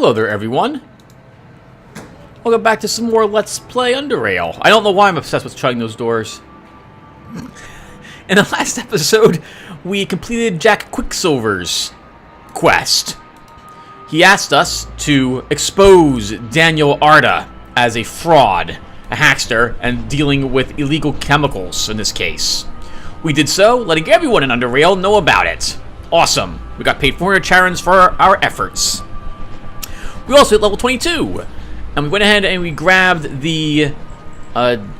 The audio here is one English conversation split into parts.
Hello there, everyone. Welcome back to some more Let's Play Underrail. I don't know why I'm obsessed with shutting those doors. In the last episode, we completed Jack Quicksilver's quest. He asked us to expose Daniel Arda as a fraud, a hackster, and dealing with illegal chemicals in this case. We did so, letting everyone in Underrail know about it. Awesome. We got paid 400 charons for our efforts. We also hit level 22. And we went ahead and we grabbed the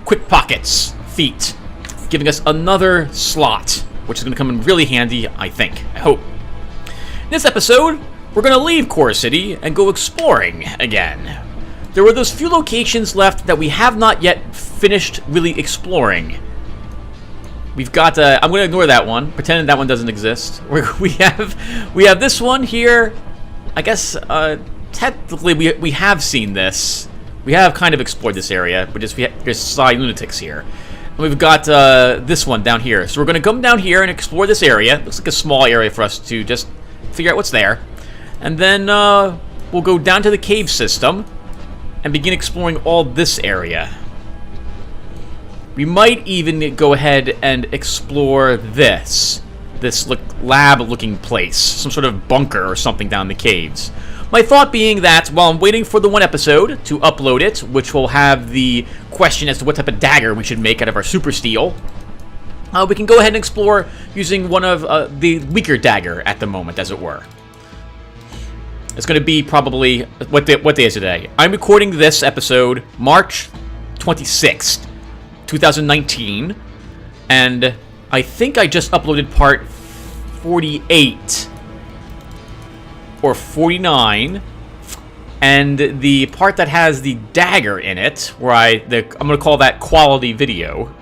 Quick Pockets feat, giving us another slot, which is going to come in really handy, I think. I hope. In this episode, we're going to leave Core City and go exploring again. There were those few locations left that we have not yet finished really exploring. We've got, I'm going to ignore that one, pretending that one doesn't exist. We have this one here. I guess, technically we have seen this. We have kind of explored this area, but there's side lunatics here. And we've got this one down here. So we're going to come down here and explore this area. Looks like a small area for us to just figure out what's there. And then we'll go down to the cave system and begin exploring all this area. We might even go ahead and explore this lab-looking place, some sort of bunker or something down the caves. My thought being that while I'm waiting for the one episode to upload it, which will have the question as to what type of dagger we should make out of our super steel, we can go ahead and explore using one of the weaker dagger at the moment, as it were. It's going to be probably what day is today? I'm recording this episode March 26th. 2019, and I think I just uploaded part 48 or 49, and the part that has the dagger in it, where I'm going to call that quality video.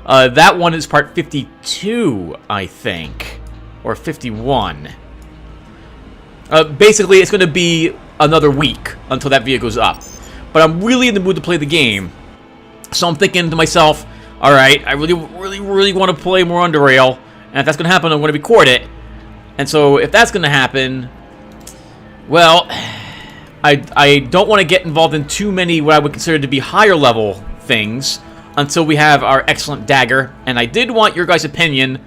That one is part 52, I think, or 51. Basically, it's going to be another week until that video goes up, but I'm really in the mood to play the game. So I'm thinking to myself, alright, I really want to play more Underrail, and if that's going to happen, I'm going to record it. And so if that's going to happen, well, I don't want to get involved in too many what I would consider to be higher level things until we have our excellent dagger, and I did want your guys' opinion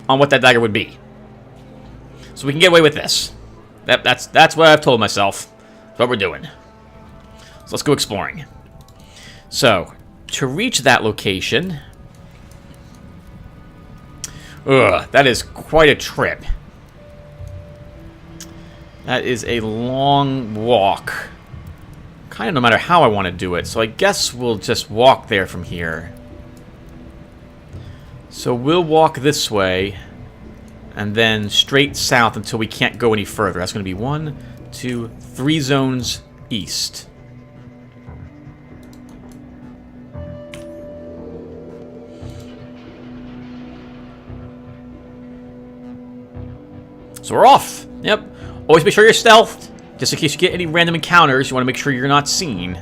on what that dagger would be. So we can get away with this. That's what I've told myself. That's what we're doing. So let's go exploring. So, to reach that location, that is quite a trip. That is a long walk. Kind of no matter how I want to do it, so I guess we'll just walk there from here. So we'll walk this way, and then straight south until we can't go any further. That's going to be 1, 2, 3 zones east. So we're off. Yep. Always make sure you're stealthed, just in case you get any random encounters. You want to make sure you're not seen.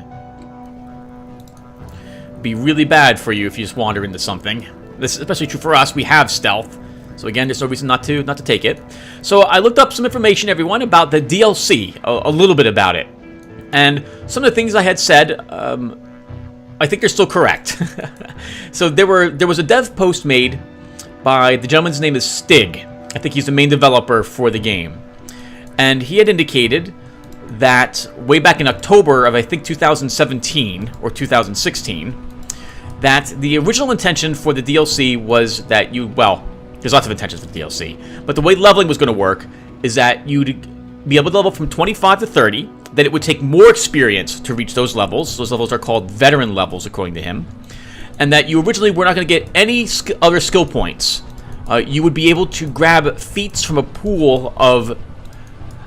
Be really bad for you if you just wander into something. This is especially true for us. We have stealth, so again, there's no reason not to take it. So I looked up some information, everyone, about the DLC, a little bit about it, and some of the things I had said, I think they're still correct. So there was a dev post made by the gentleman's name is Stig. I think he's the main developer for the game. And he had indicated that way back in October of, I think, 2017 or 2016, that the original intention for the DLC was that there's lots of intentions for the DLC, but the way leveling was going to work is that you'd be able to level from 25 to 30, that it would take more experience to reach those levels. Those levels are called veteran levels, according to him. And that you originally were not going to get any other skill points. You would be able to grab feats from a pool of...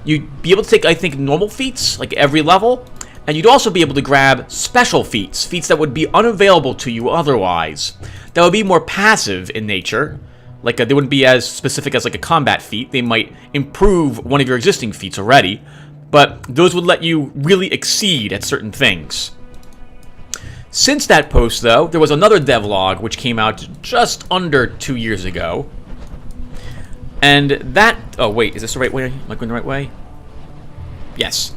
You'd be able to take, I think, normal feats, like every level, and you'd also be able to grab special feats, feats that would be unavailable to you otherwise. That would be more passive in nature, like they wouldn't be as specific as like a combat feat. They might improve one of your existing feats already, but those would let you really exceed at certain things. Since that post, though, there was another devlog which came out just under 2 years ago. And that... Oh, wait, is this the right way? Am I going the right way? Yes.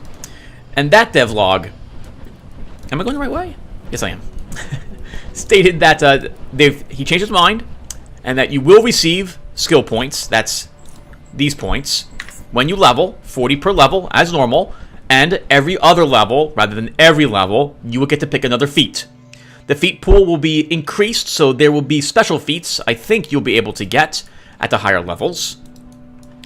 And that devlog, am I going the right way? Yes, I am. Stated that he changed his mind, and that you will receive skill points. That's these points when you level, 40 per level as normal, and every other level, rather than every level, you will get to pick another feat. The feat pool will be increased, so there will be special feats I think you'll be able to get at the higher levels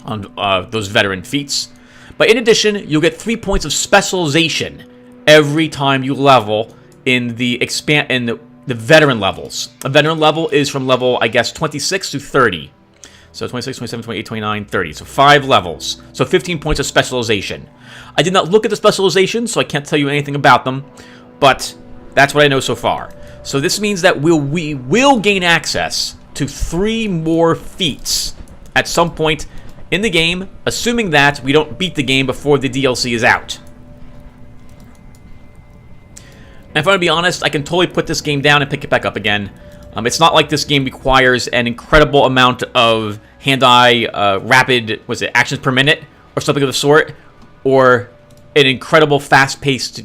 on those veteran feats. But in addition, you'll get 3 points of specialization every time you level in the veteran levels. A veteran level is from level, I guess, 26 to 30. So 26, 27, 28, 29, 30. So 5 levels. So 15 points of specialization. I did not look at the specializations, so I can't tell you anything about them. But that's what I know so far. So this means that we will gain access to 3 more feats at some point in the game, assuming that we don't beat the game before the DLC is out. And if I'm going to be honest, I can totally put this game down and pick it back up again. It's not like this game requires an incredible amount of hand-eye rapid, actions per minute, or something of the sort, or an incredible fast-paced,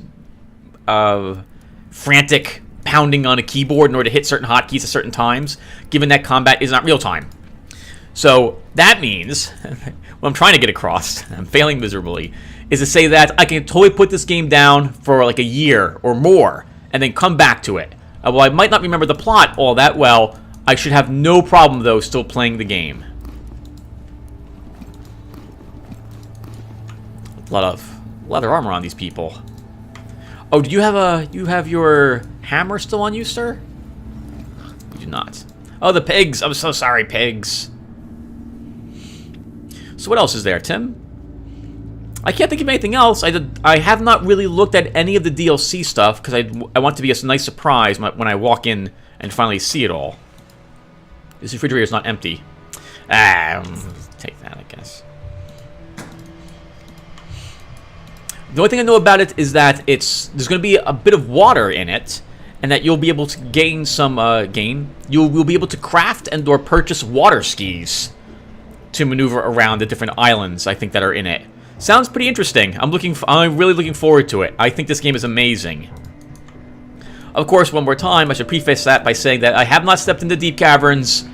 frantic pounding on a keyboard in order to hit certain hotkeys at certain times, given that combat is not real-time. So that means, what I'm trying to get across, I'm failing miserably, is to say that I can totally put this game down for like a year or more, and then come back to it. While I might not remember the plot all that well, I should have no problem, though, still playing the game. A lot of leather armor on these people. Oh, do you have your hammer still on you, sir? You do not. Oh, the pigs. I'm so sorry, pigs. So what else is there, Tim? I can't think of anything else. I have not really looked at any of the DLC stuff because I want to be a nice surprise when I walk in and finally see it all. This refrigerator is not empty. Take that, I guess. The only thing I know about it is that there's going to be a bit of water in it, and that you'll be able to gain some You'll be able to craft and/or purchase water skis to maneuver around the different islands, I think, that are in it. Sounds pretty interesting. I'm really looking forward to it. I think this game is amazing. Of course, one more time, I should preface that by saying that I have not stepped into deep caverns,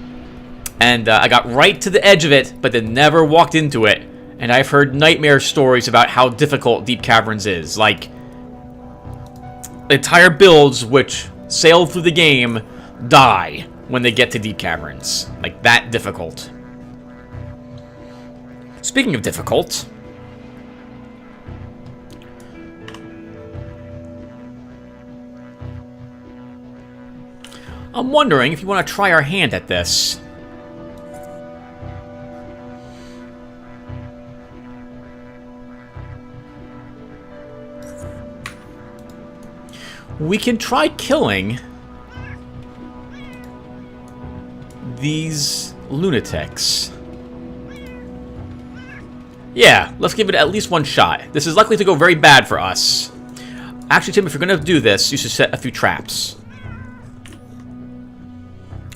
and I got right to the edge of it, but then never walked into it. And I've heard nightmare stories about how difficult deep caverns is. Like, entire builds which sail through the game die when they get to deep caverns. Like, that difficult. Speaking of difficult, I'm wondering if you want to try our hand at this. We can try killing these lunatics. Yeah, let's give it at least one shot. This is likely to go very bad for us. Actually, Tim, if you're going to do this, you should set a few traps.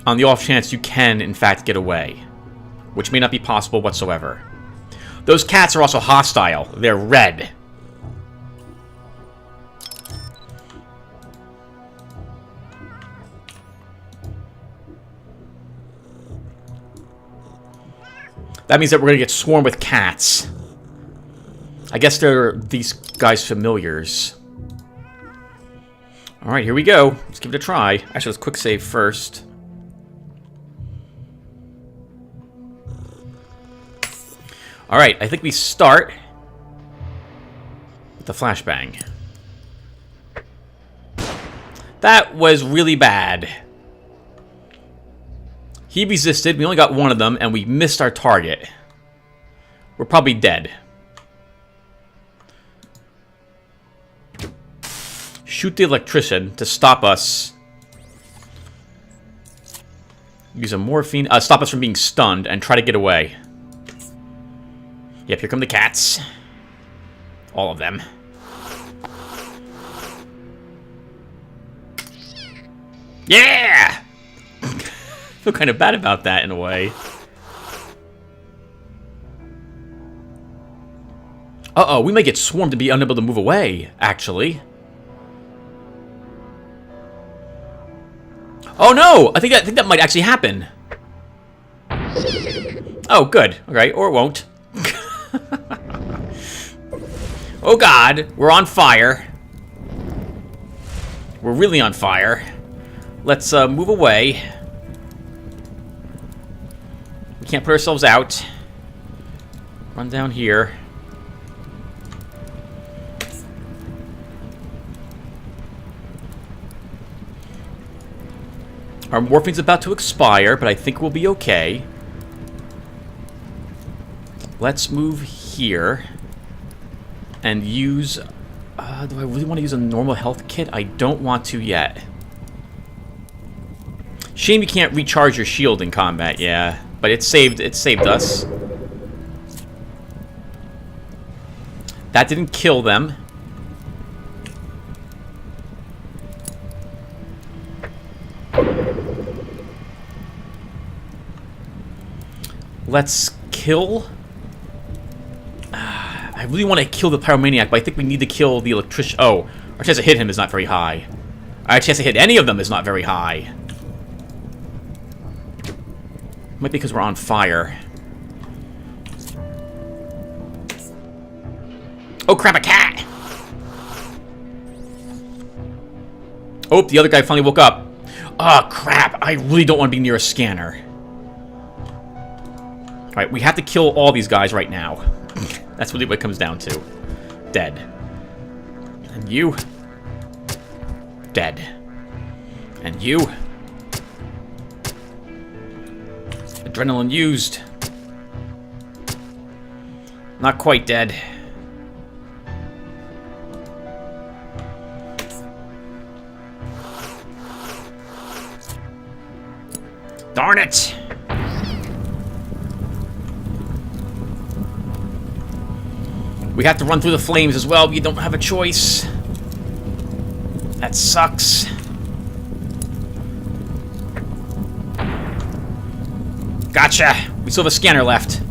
On the off chance you can, in fact, get away. Which may not be possible whatsoever. Those cats are also hostile. They're red. That means that we're going to get swarmed with cats. I guess they're these guys' familiars. Alright, here we go. Let's give it a try. Actually, let's quick save first. Alright, I think we start with the flashbang. That was really bad. He resisted, we only got one of them, and we missed our target. We're probably dead. Shoot the electrician to stop us. Use a morphine, stop us from being stunned, and try to get away. Yep, here come the cats. All of them. Yeah! I feel kind of bad about that in a way. Uh-oh, we may get swarmed to be unable to move away, actually. Oh no! I think that might actually happen. Oh, good. Okay, or it won't. Oh god, we're on fire. We're really on fire. Let's move away. We can't put ourselves out. Run down here. Our morphine's about to expire, but I think we'll be okay. Let's move here and use... do I really want to use a normal health kit? I don't want to yet. Shame you can't recharge your shield in combat, yeah. But it saved us. That didn't kill them. Let's kill... I really want to kill the pyromaniac, but I think we need to kill the electrician. Oh, our chance to hit him is not very high. Our chance to hit any of them is not very high. Might be because we're on fire. Oh crap, a cat! Oh, the other guy finally woke up. Oh crap, I really don't want to be near a scanner. Alright, we have to kill all these guys right now. That's really what it comes down to. Dead. And you. Dead. And you. Adrenaline used. Not quite dead. Darn it! We have to run through the flames as well. We don't have a choice. That sucks. Gotcha! We still have a scanner left.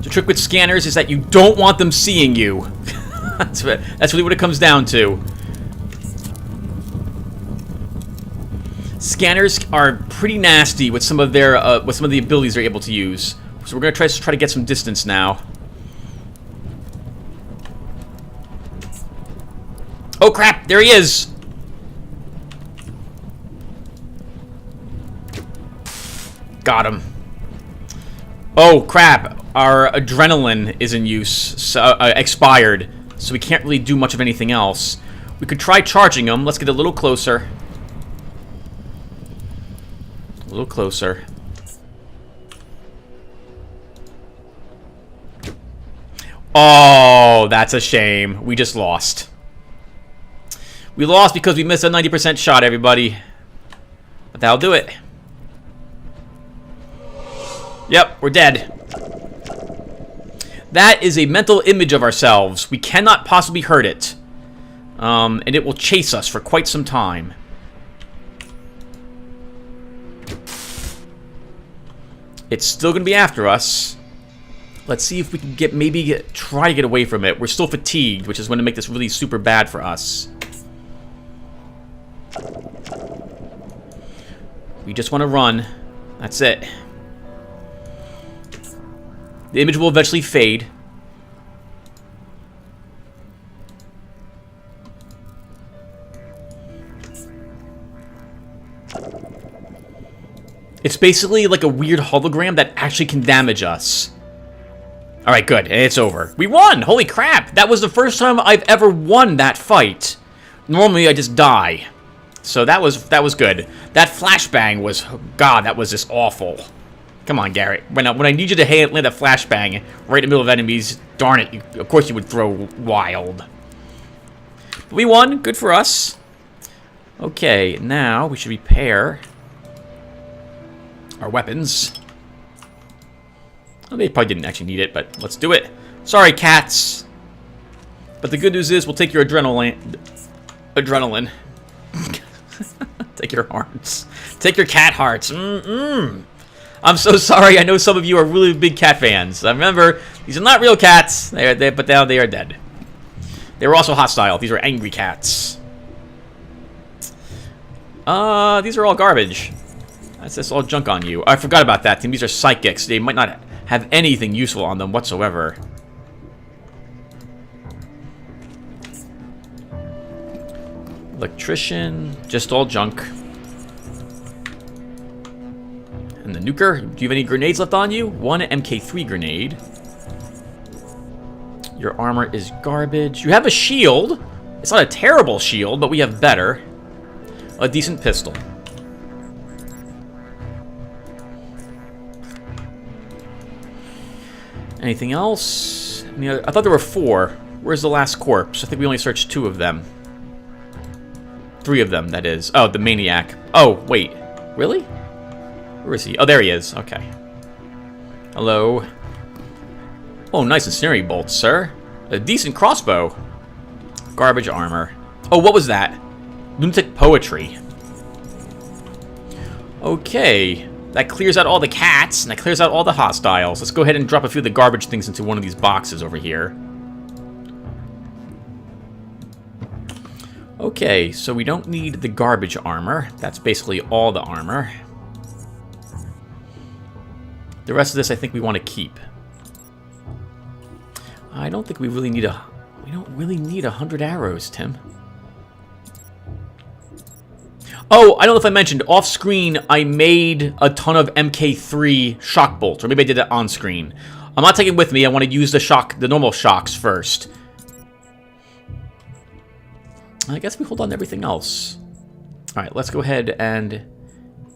The trick with scanners is that you don't want them seeing you. That's really what it comes down to. Scanners are pretty nasty with some of their with some of the abilities they're able to use. So we're gonna try to get some distance now. Oh crap! There he is. Got him. Oh crap! Our adrenaline is in use, so, expired, so we can't really do much of anything else. We could try charging him. Let's get a little closer. A little closer. Oh, that's a shame. We just lost. We lost because we missed a 90% shot, everybody. But that'll do it. Yep, we're dead. That is a mental image of ourselves. We cannot possibly hurt it. And it will chase us for quite some time. It's still going to be after us. Let's see if we can try to get away from it. We're still fatigued, which is going to make this really super bad for us. We just want to run. That's it. The image will eventually fade. It's basically like a weird hologram that actually can damage us. Alright, good. It's over. We won! Holy crap! That was the first time I've ever won that fight. Normally, I just die. So that was good. That flashbang was... God, that was just awful. Come on, Garrett. When I need you to land a flashbang right in the middle of enemies, darn it, of course you would throw wild. But we won. Good for us. Okay, now we should repair our weapons. Well, they probably didn't actually need it, but let's do it. Sorry, cats. But the good news is we'll take your adrenaline. Take your hearts. Take your cat hearts. I'm so sorry. I know some of you are really big cat fans. Remember, these are not real cats. But now they are dead. They were also hostile. These were angry cats. These are all garbage. That's all junk on you. I forgot about that team. These are psychics. They might not have anything useful on them whatsoever. Electrician, just all junk. And the nuker, do you have any grenades left on you? One MK3 grenade. Your armor is garbage. You have a shield. It's not a terrible shield, but we have better. A decent pistol. Anything else? I thought there were 4. Where's the last corpse? I think we only searched 2 of them. 3 of them, that is. Oh, the maniac. Oh, wait. Really? Where is he? Oh, there he is. Okay. Hello. Oh, nice incendiary bolts, sir. A decent crossbow. Garbage armor. Oh, what was that? Lunatic poetry. Okay. That clears out all the cats, and that clears out all the hostiles. Let's go ahead and drop a few of the garbage things into one of these boxes over here. Okay, so we don't need the garbage armor. That's basically all the armor. The rest of this I think we want to keep. I don't think we really need a... We don't really need 100 arrows, Tim. Oh, I don't know if I mentioned, off-screen, I made a ton of MK3 shock bolts. Or maybe I did it on-screen. I'm not taking it with me. I want to use the normal shocks first. I guess we hold on to everything else. Alright, let's go ahead and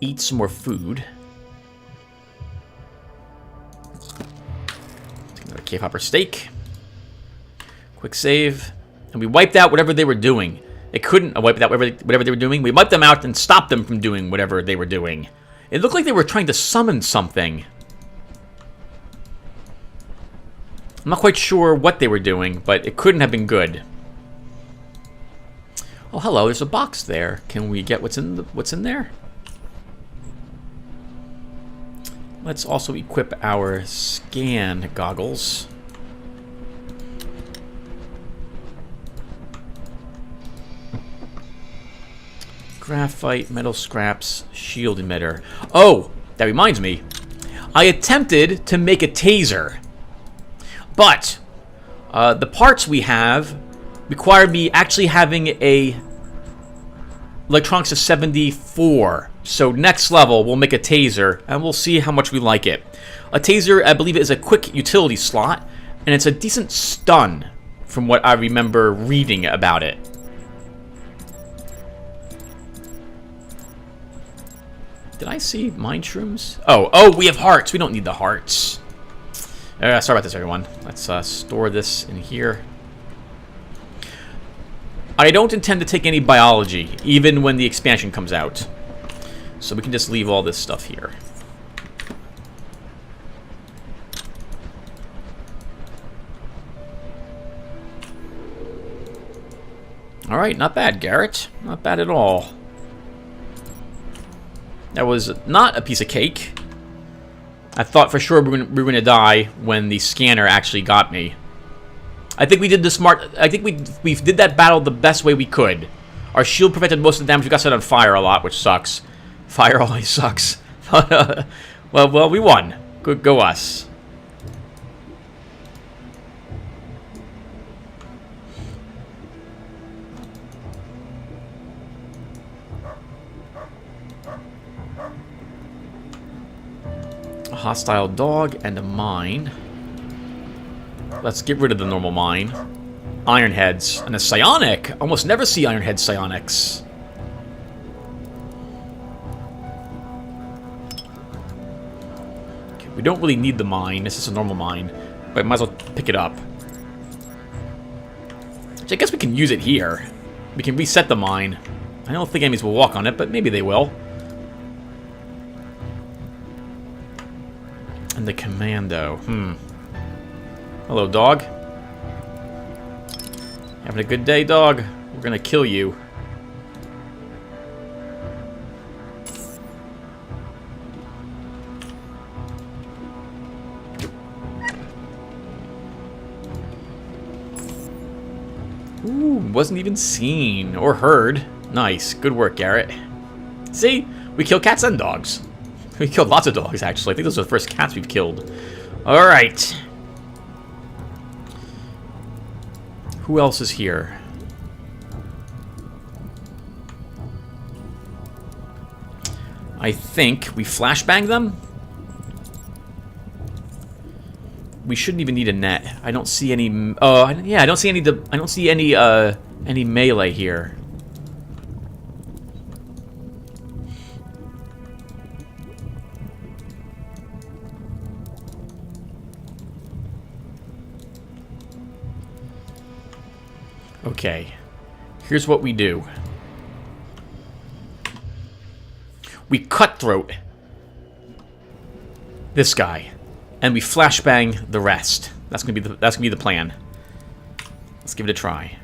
eat some more food. Take another cave hopper steak. Quick save. And we wiped out whatever they were doing. It couldn't wipe out whatever they were doing. We wiped them out and stopped them from doing whatever they were doing. It looked like they were trying to summon something. I'm not quite sure what they were doing, but it couldn't have been good. Oh, hello, there's a box there. Can we get what's in there? Let's also equip our scan goggles. Graphite, metal scraps, shield emitter. Oh, that reminds me. I attempted to make a taser, but the parts we have required me actually having a electronics of 74. So next level, we'll make a taser, and we'll see how much we like it. A taser, I believe, is a quick utility slot, and it's a decent stun, from what I remember reading about it. Did I see mine shrooms? Oh, we have hearts. We don't need the hearts. Sorry about this, everyone. Let's store this in here. I don't intend to take any biology, even when the expansion comes out. So we can just leave all this stuff here. Alright, not bad, Garrett. Not bad at all. That was not a piece of cake. I thought for sure we were going to die when the scanner actually got me. I think we did the smart... I think we did that battle the best way we could. Our shield prevented most of the damage. We got set on fire a lot, which sucks. Fire always sucks. well, we won. Good, go us. A hostile dog and a mine. Let's get rid of the normal mine. Iron heads and a psionic. Almost never see iron head psionics. Okay, we don't really need the mine. This is a normal mine, but might as well pick it up. Which I guess we can use it here. We can reset the mine. I don't think enemies will walk on it, but maybe they will. And the commando. Hello, dog. Having a good day, dog? We're gonna kill you. Ooh, wasn't even seen or heard. Nice. Good work, Garrett. See? We killed cats and dogs. We killed lots of dogs, actually. I think those are the first cats we've killed. Alright. Who else is here? I think we flashbang them. We shouldn't even need a net. I don't see any. Oh, yeah, I don't see any. I don't see any melee here. Okay, here's what we do. We cutthroat this guy, and we flashbang the rest. That's gonna be the plan. Let's give it a try.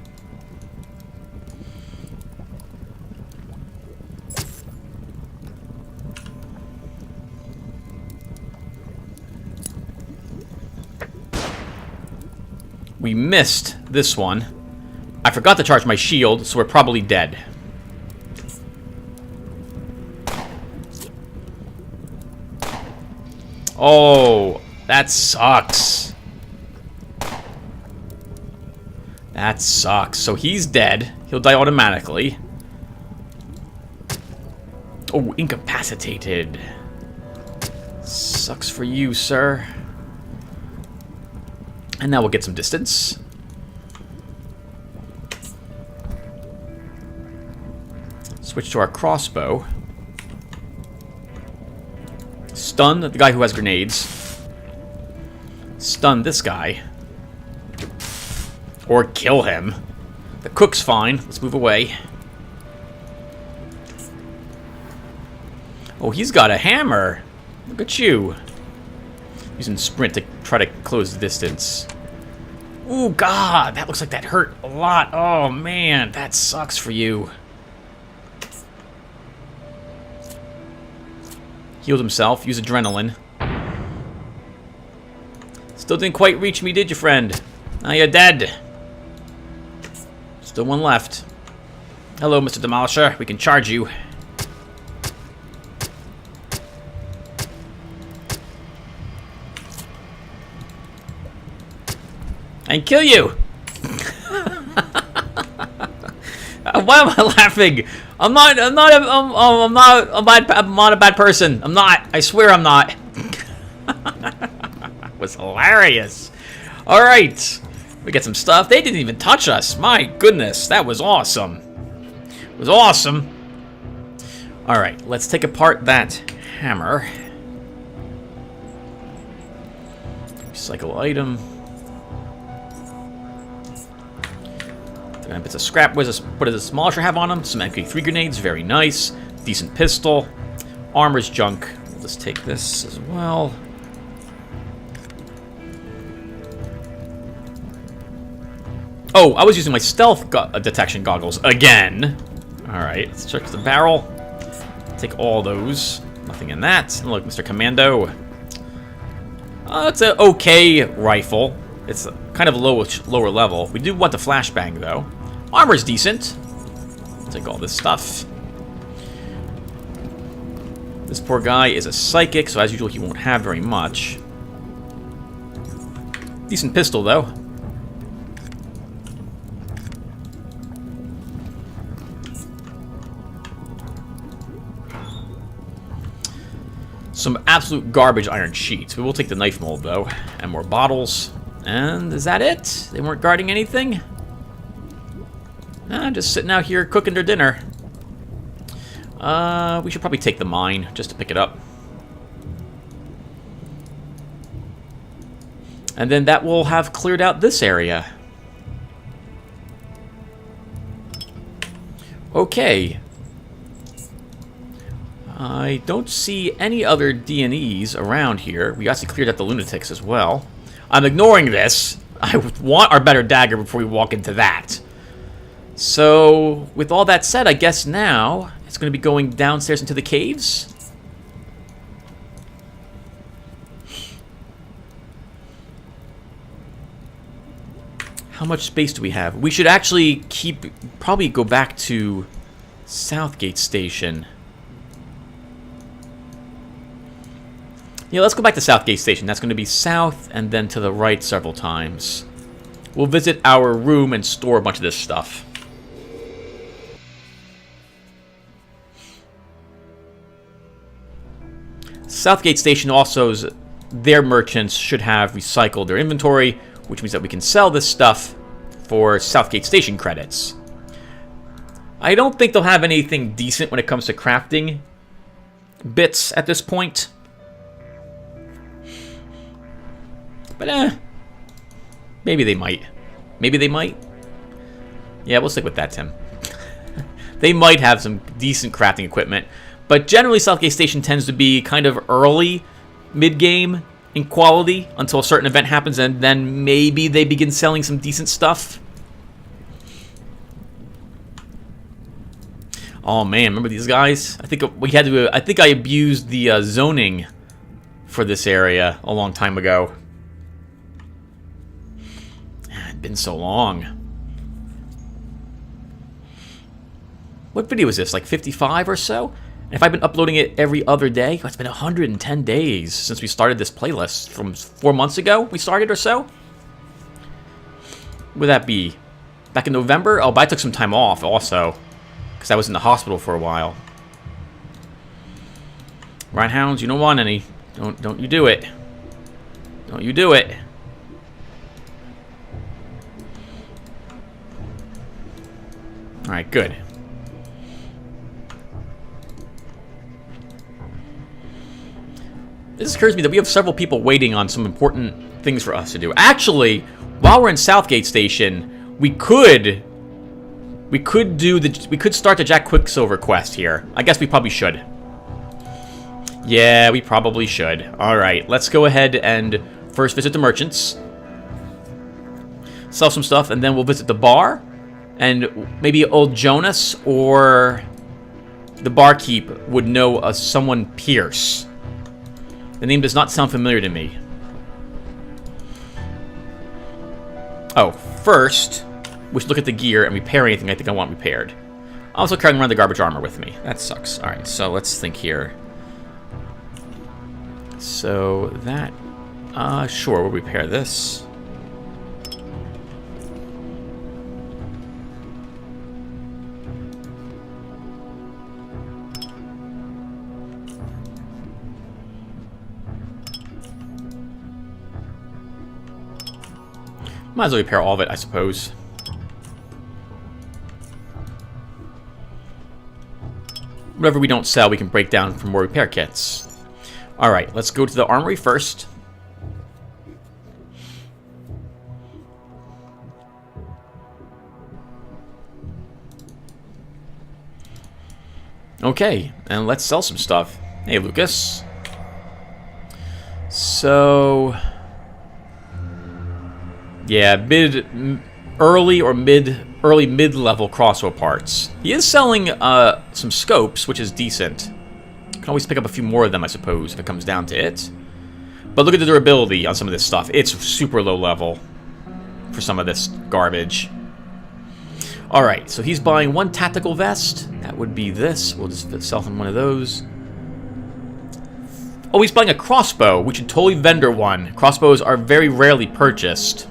We missed this one. I forgot to charge my shield, so we're probably dead. Oh, that sucks. That sucks. So he's dead. He'll die automatically. Oh, incapacitated. Sucks for you, sir. And now we'll get some distance. Switch to our crossbow. Stun the guy who has grenades. Stun this guy. Or kill him. The cook's fine. Let's move away. Oh, he's got a hammer. Look at you. Using sprint to try to close the distance. Ooh, God. That looks like that hurt a lot. Oh, man. That sucks for you. Healed himself. Use adrenaline. Still didn't quite reach me, did you, friend? Now you're dead. Still one left. Hello, Mr. Demolisher. We can charge you. And kill you. Why am I laughing? I'm not a bad person. I'm not. I swear I'm not. It was hilarious. All right. We get some stuff. They didn't even touch us. My goodness. That was awesome. It was awesome. All right. Let's take apart that hammer. Recycle item. Bits of scrap. What does this demolisher have on him? Some MP3 grenades. Very nice. Decent pistol. Armor's junk. We'll just take this as well. Oh, I was using my stealth detection goggles again. Alright, let's check the barrel. Take all those. Nothing in that. And look, Mr. Commando. It's an okay rifle. It's kind of lower level. We do want the flashbang, though. Armor's decent. Take all this stuff. This poor guy is a psychic, so as usual, he won't have very much. Decent pistol, though. Some absolute garbage iron sheets. We will take the knife mold, though. And more bottles. And is that it? They weren't guarding anything? Nah, just sitting out here cooking their dinner. We should probably take the mine just to pick it up. And then that will have cleared out this area. Okay. I don't see any other D&Es around here. We actually cleared out the lunatics as well. I'm ignoring this. I want our better dagger before we walk into that. So, with all that said, I guess now it's going to be going downstairs into the caves. How much space do we have? We should actually probably go back to Southgate Station. Yeah, let's go back to Southgate Station. That's going to be south and then to the right several times. We'll visit our room and store a bunch of this stuff. Southgate Station also's their merchants should have recycled their inventory, which means that we can sell this stuff for Southgate Station credits. I don't think they'll have anything decent when it comes to crafting bits at this point. But maybe they might. Maybe they might. Yeah, we'll stick with that, Tim. They might have some decent crafting equipment. But generally, Southgate Station tends to be kind of early, mid-game in quality until a certain event happens, and then maybe they begin selling some decent stuff. Oh man, remember these guys? I think we had to. I think I abused the zoning for this area a long time ago. It's been so long. What video is this? Like 55 or so? And if I've been uploading it every other day, it's been 110 days since we started this playlist. From 4 months ago we started or so? What would that be? Back in November? Oh, but I took some time off also, because I was in the hospital for a while. Rhinehounds, you don't want any. Don't you do it. Don't you do it. Alright, good. This occurs to me that we have several people waiting on some important things for us to do. Actually, while we're in Southgate Station, we could start the Jack Quicksilver quest here. I guess we probably should. Yeah, we probably should. Alright, let's go ahead and first visit the merchants. Sell some stuff, and then we'll visit the bar. And maybe old Jonas or the barkeep would know someone Pierce. The name does not sound familiar to me. Oh, first, we should look at the gear and repair anything I think I want repaired. I'm also carrying around the garbage armor with me. That sucks. Alright, so let's think here. So that... sure, we'll repair this. Might as well repair all of it, I suppose. Whatever we don't sell, we can break down for more repair kits. Alright, let's go to the armory first. Okay, and let's sell some stuff. Hey, Lucas. So... yeah, early mid-level crossbow parts. He is selling some scopes, which is decent. Can always pick up a few more of them, I suppose, if it comes down to it. But look at the durability on some of this stuff. It's super low level for some of this garbage. Alright, so he's buying one tactical vest. That would be this. We'll just sell him one of those. Oh, he's buying a crossbow. We should totally vendor one. Crossbows are very rarely purchased.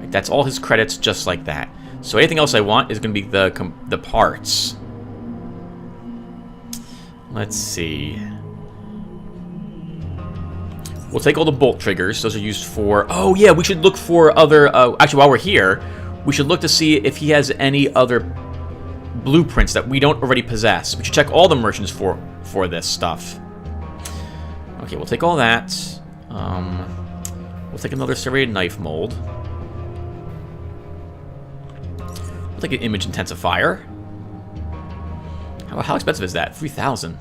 That's all his credits, just like that. So anything else I want is going to be the parts. Let's see. We'll take all the bolt triggers. Those are used for... oh, yeah, we should look for other... actually, while we're here, we should look to see if he has any other blueprints that we don't already possess. We should check all the merchants for this stuff. Okay, we'll take all that. We'll take another serrated knife mold. Like an image intensifier. How expensive is that? 3,000.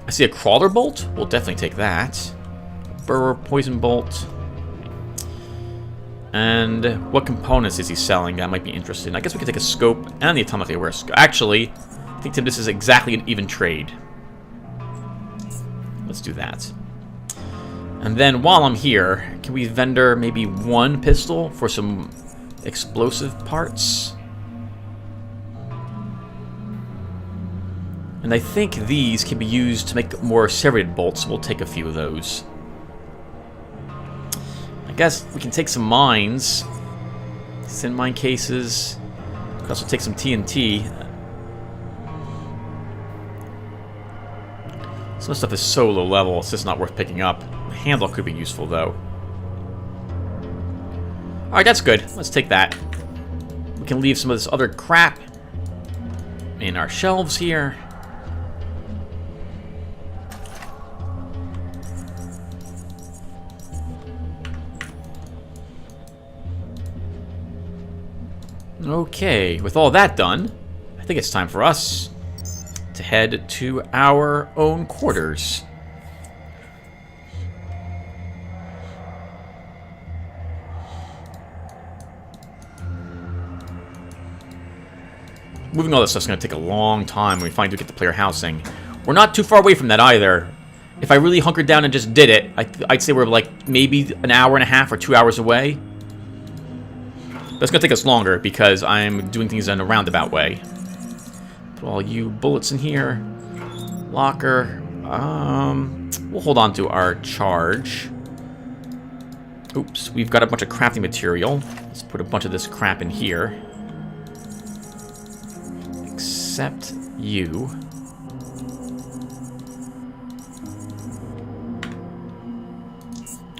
I see a crawler bolt. We'll definitely take that. Burrower poison bolt. And what components is he selling? That might be interesting. I guess we could take a scope and the atomically aware scope. Actually, I think, Tim, this is exactly an even trade. Let's do that. And then while I'm here, can we vendor maybe one pistol for some explosive parts? And I think these can be used to make more serrated bolts, so we'll take a few of those. I guess we can take some mines. Send mine cases. We can also take some TNT. Some stuff is so low level, it's just not worth picking up. The handle could be useful, though. Alright, that's good. Let's take that. We can leave some of this other crap in our shelves here. Okay, with all that done, I think it's time for us to head to our own quarters. Moving all this stuff's going to take a long time when we finally do get to player housing. We're not too far away from that either. If I really hunkered down and just did it, I'd say we're like maybe an hour and a half or 2 hours away. But it's going to take us longer because I'm doing things in a roundabout way. Put all you bullets in here. Locker. We'll hold on to our charge. Oops, we've got a bunch of crafting material. Let's put a bunch of this crap in here. Except you.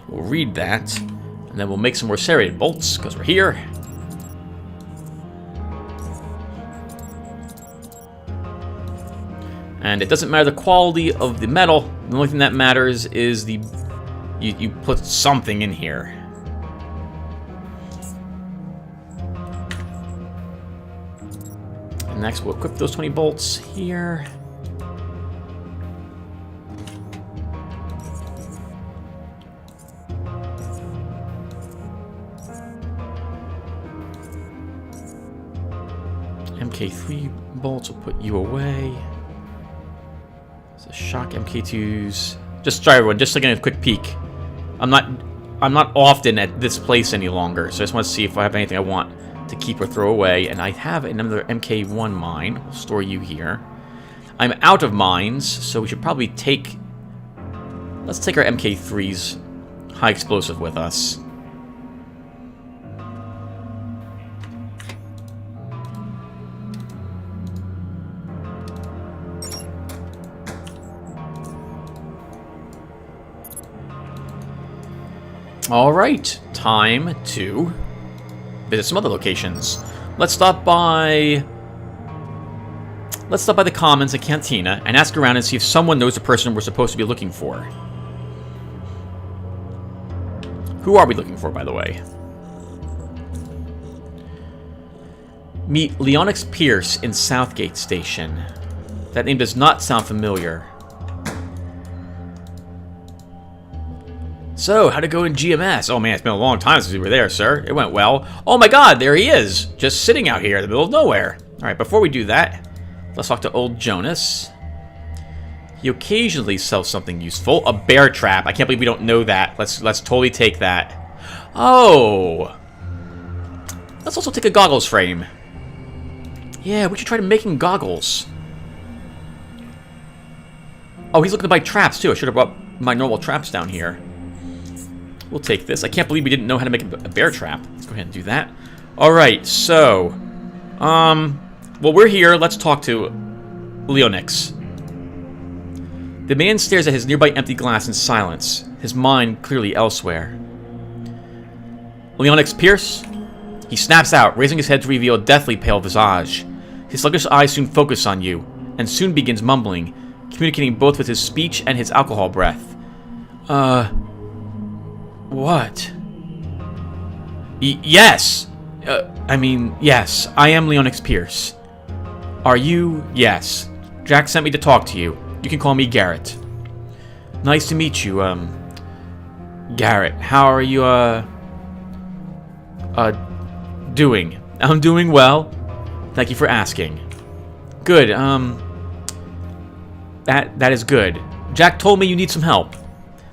We'll read that, and then we'll make some more serrated bolts, because we're here. And it doesn't matter the quality of the metal. The only thing that matters is the you put something in here. And next we'll equip those 20 bolts here. MK3 bolts will put you away. Shock MK2s. Just try everyone, just taking a quick peek. I'm not often at this place any longer, so I just want to see if I have anything I want to keep or throw away. And I have another MK1 mine. We'll store you here. I'm out of mines, so we should probably take... Let's take our MK3's high explosive with us. Alright, time to visit some other locations. Let's stop by the Commons at Cantina and ask around and see if someone knows the person we're supposed to be looking for. Who are we looking for, by the way? Meet Leonix Pierce in Southgate Station. That name does not sound familiar. So, how'd it go in GMS? Oh man, it's been a long time since we were there, sir. It went well. Oh my god, there he is! Just sitting out here in the middle of nowhere. Alright, before we do that, let's talk to old Jonas. He occasionally sells something useful. A bear trap. I can't believe we don't know that. Let's totally take that. Oh! Let's also take a goggles frame. Yeah, we should try to making goggles. Oh, he's looking to buy traps too. I should have brought my normal traps down here. We'll take this. I can't believe we didn't know how to make a bear trap. Let's go ahead and do that. Alright, so... well, we're here. Let's talk to Leonix. The man stares at his nearby empty glass in silence, his mind clearly elsewhere. Leonix Pierce? He snaps out, raising his head to reveal a deathly pale visage. His sluggish eyes soon focus on you, and soon begins mumbling, communicating both with his speech and his alcohol breath. What? Yes! Yes, I am Leonix Pierce. Are you? Yes. Jack sent me to talk to you. You can call me Garrett. Nice to meet you, Garrett. How are you, doing? I'm doing well. Thank you for asking. Good, That is good. Jack told me you need some help.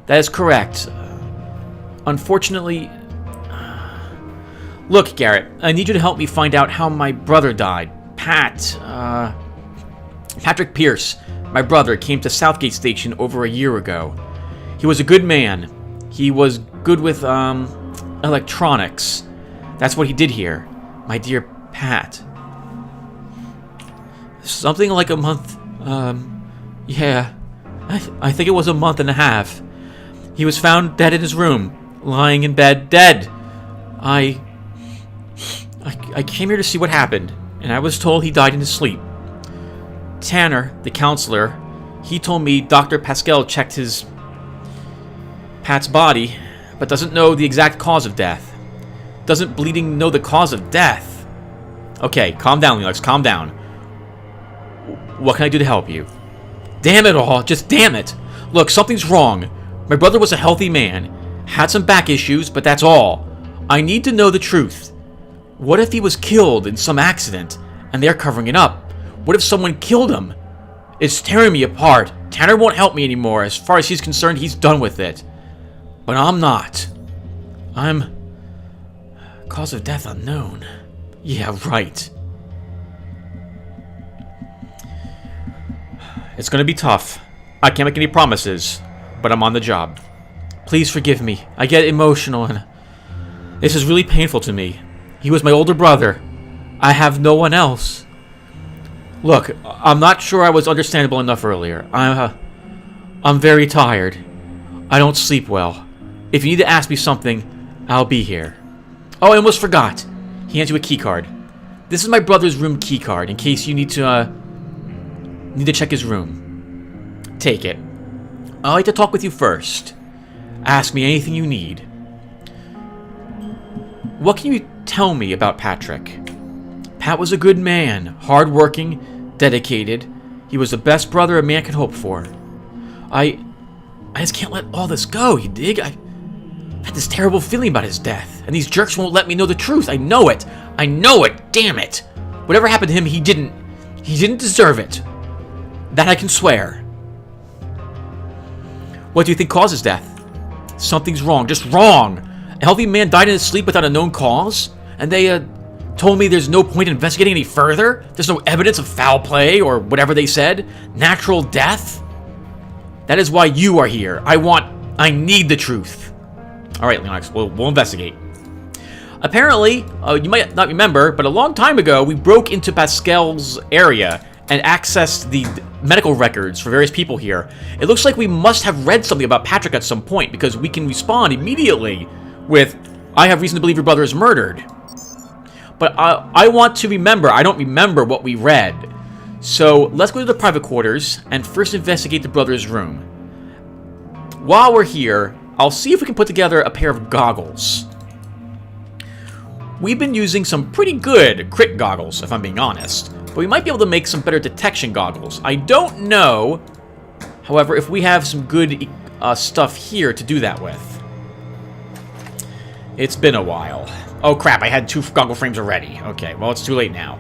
That is correct. Unfortunately... Look, Garrett, I need you to help me find out how my brother died. Patrick Pierce, my brother, came to Southgate Station over a year ago. He was a good man. He was good with, electronics. That's what he did here. My dear Pat. Something like a month, yeah. I think it was a month and a half. He was found dead in his room, lying in bed, dead. I came here to see what happened, and I was told he died in his sleep. Tanner, the counselor, he told me Dr. Pascal checked Pat's body, but doesn't know the exact cause of death. Doesn't bleeding know the cause of death? Okay, calm down, Leox, calm down. What can I do to help you? Damn it all, just damn it. Look, something's wrong. My brother was a healthy man. Had some back issues, but that's all. I need to know the truth. What if he was killed in some accident, and they're covering it up? What if someone killed him? It's tearing me apart. Tanner won't help me anymore. As far as he's concerned, he's done with it. But I'm not. Cause of death unknown. Yeah, right. It's gonna be tough. I can't make any promises, but I'm on the job. Please forgive me. I get emotional and this is really painful to me. He was my older brother. I have no one else. Look, I'm not sure I was understandable enough earlier. I'm very tired. I don't sleep well. If you need to ask me something, I'll be here. Oh, I almost forgot. He hands you a key card. This is my brother's room key card in case you need to check his room. Take it. I'd like to talk with you first. Ask me anything you need. What can you tell me about Patrick? Pat was a good man, hard-working, dedicated. He was the best brother a man could hope for. I just can't let all this go, you dig? I had this terrible feeling about his death, and these jerks won't let me know the truth. I know it. I know it, damn it. Whatever happened to him, he didn't deserve it. That I can swear. What do you think caused his death? Something's wrong, just wrong. A healthy man died in his sleep without a known cause, and they told me there's no point in investigating any further. There's no evidence of foul play or whatever they said. Natural death. That is why you are here. I need the truth. All right, Leonox, we'll investigate. Apparently, you might not remember, but a long time ago, we broke into Pascal's area and accessed the medical records for various people here. It looks like we must have read something about Patrick at some point, because we can respond immediately with, I have reason to believe your brother is murdered. But I want to remember. I don't remember what we read. So let's go to the private quarters and first investigate the brother's room. While we're here, I'll see if we can put together a pair of goggles. We've been using some pretty good crit goggles, if I'm being honest. But we might be able to make some better detection goggles. I don't know, however, if we have some good stuff here to do that with. It's been a while. Oh crap, I had 2 goggle frames already. Okay, well it's too late now.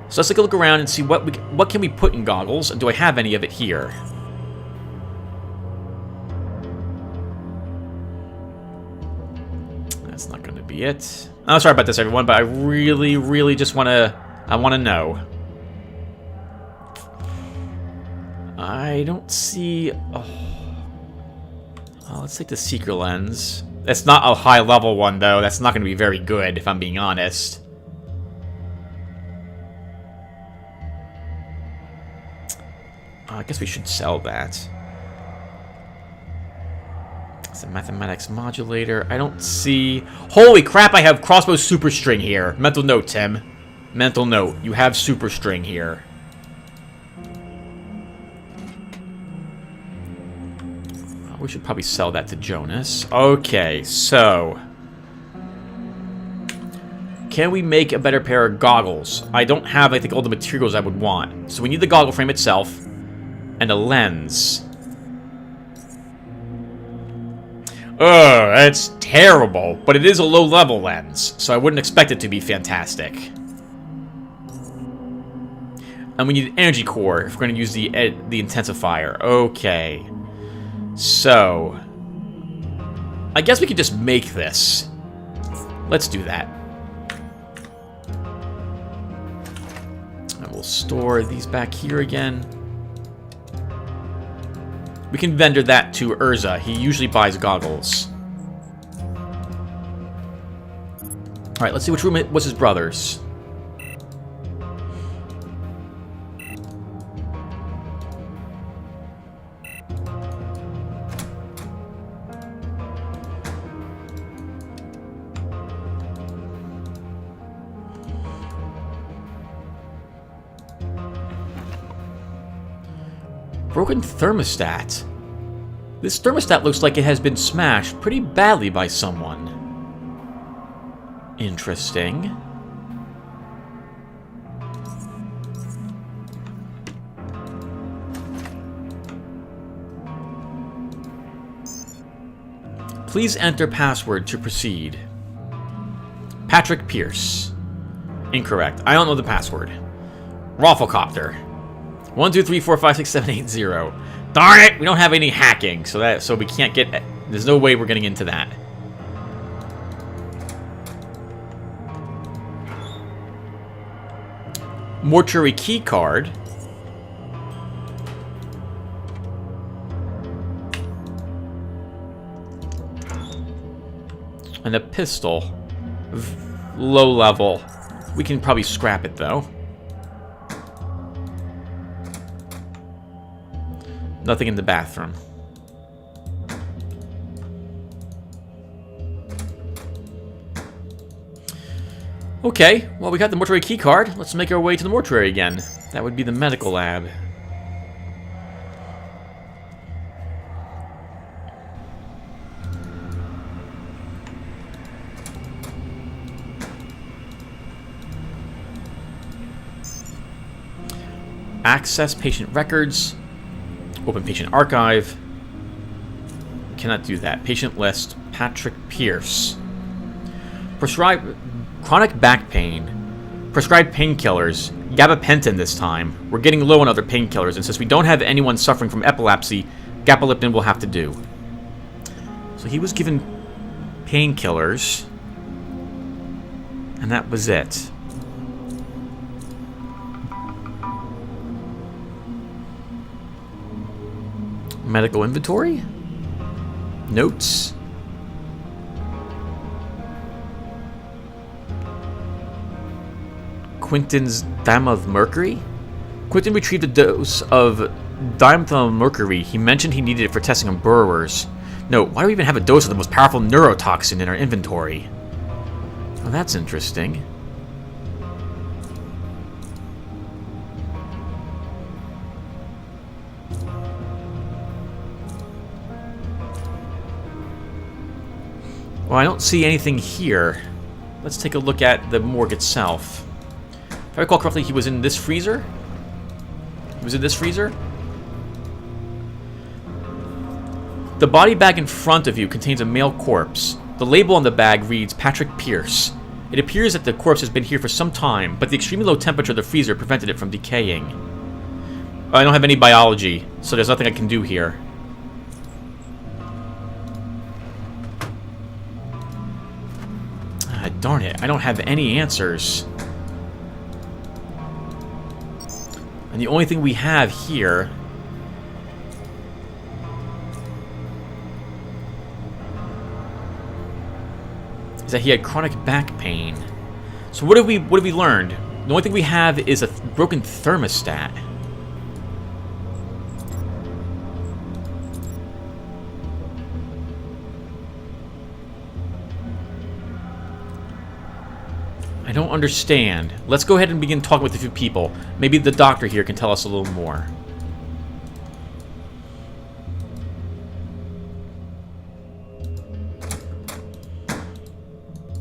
So let's take a look around and see what can we put in goggles, and do I have any of it here? That's not going to be it. Oh, sorry about this, everyone, but I really just want to know. I don't see... Oh, let's take the secret lens. It's not a high-level one, though. That's not going to be very good, if I'm being honest. I guess we should sell that. It's a mathematics modulator. I don't see... Holy crap, I have crossbow super string here. Mental note, Tim. Mental note. You have super string here. We should probably sell that to Jonas. Okay, so... Can we make a better pair of goggles? I don't have, I think, all the materials I would want. So we need the goggle frame itself. And a lens. That's terrible. But it is a low-level lens, so I wouldn't expect it to be fantastic. And we need an energy core if we're going to use the intensifier. Okay. So, I guess we could just make this. Let's do that. And we'll store these back here again. We can vendor that to Urza. He usually buys goggles. Alright, let's see which room it was his brother's. Broken thermostat. This thermostat looks like it has been smashed pretty badly by someone. Interesting. Please enter password to proceed. Patrick Pierce. Incorrect. I don't know the password. Rafflecopter. 1, 2, 3, 4, 5, 6, 7, 8, 0. Darn it! We don't have any hacking, so we can't get. There's no way we're getting into that. Mortuary key card. And a pistol. Low level. We can probably scrap it though. Nothing in the bathroom. Okay, well we got the mortuary key card. Let's make our way to the mortuary again. That would be the medical lab. Access patient records. Open patient archive. Cannot do that. Patient list. Patrick Pierce. Prescribe chronic back pain. Prescribed painkillers. Gabapentin this time. We're getting low on other painkillers, and since we don't have anyone suffering from epilepsy, gabapentin will have to do. So he was given painkillers, and that was it. Medical inventory? Notes? Quentin's dimethylmercury? Quentin retrieved a dose of dimethylmercury. He mentioned he needed it for testing on burrowers. No, why do we even have a dose of the most powerful neurotoxin in our inventory? Well, that's interesting. Well, I don't see anything here. Let's take a look at the morgue itself. If I recall correctly, he was in this freezer? He was in this freezer? The body bag in front of you contains a male corpse. The label on the bag reads Patrick Pierce. It appears that the corpse has been here for some time, but the extremely low temperature of the freezer prevented it from decaying. I don't have any biology, so there's nothing I can do here. Darn it, I don't have any answers. And the only thing we have here is that he had chronic back pain. So what have we learned? The only thing we have is a broken thermostat. I don't understand. Let's go ahead and begin talking with a few people. Maybe the doctor here can tell us a little more.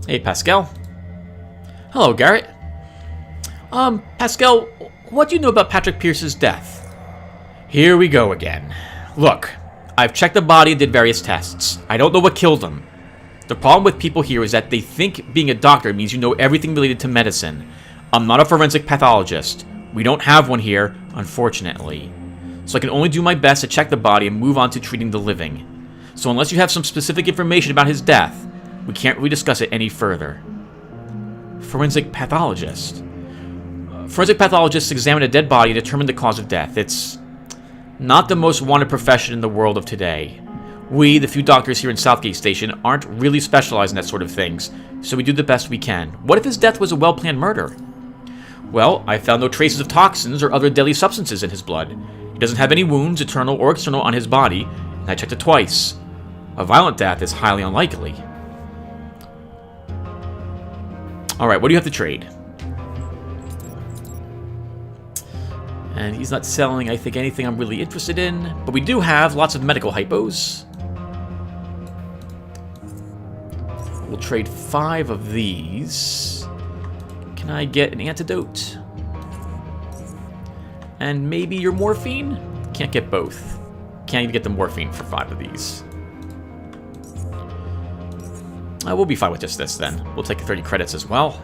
Hey, Pascal. Hello, Garrett. Pascal, what do you know about Patrick Pierce's death? Here we go again. Look, I've checked the body and did various tests. I don't know what killed him. The problem with people here is that they think being a doctor means you know everything related to medicine. I'm not a forensic pathologist. We don't have one here, unfortunately. So I can only do my best to check the body and move on to treating the living. So unless you have some specific information about his death, we can't really discuss it any further. Forensic pathologist. Forensic pathologists examine a dead body and determine the cause of death. It's not the most wanted profession in the world of today. We, the few doctors here in Southgate Station, aren't really specialized in that sort of things, so we do the best we can. What if his death was a well-planned murder? Well, I found no traces of toxins or other deadly substances in his blood. He doesn't have any wounds, internal or external, on his body, and I checked it twice. A violent death is highly unlikely. Alright, what do you have to trade? And he's not selling, I think, anything I'm really interested in. But we do have lots of medical hypos. We'll trade 5 of these. Can I get an antidote? And maybe your morphine? Can't get both. Can't even get the morphine for 5 of these. We'll be fine with just this then. We'll take 30 credits as well.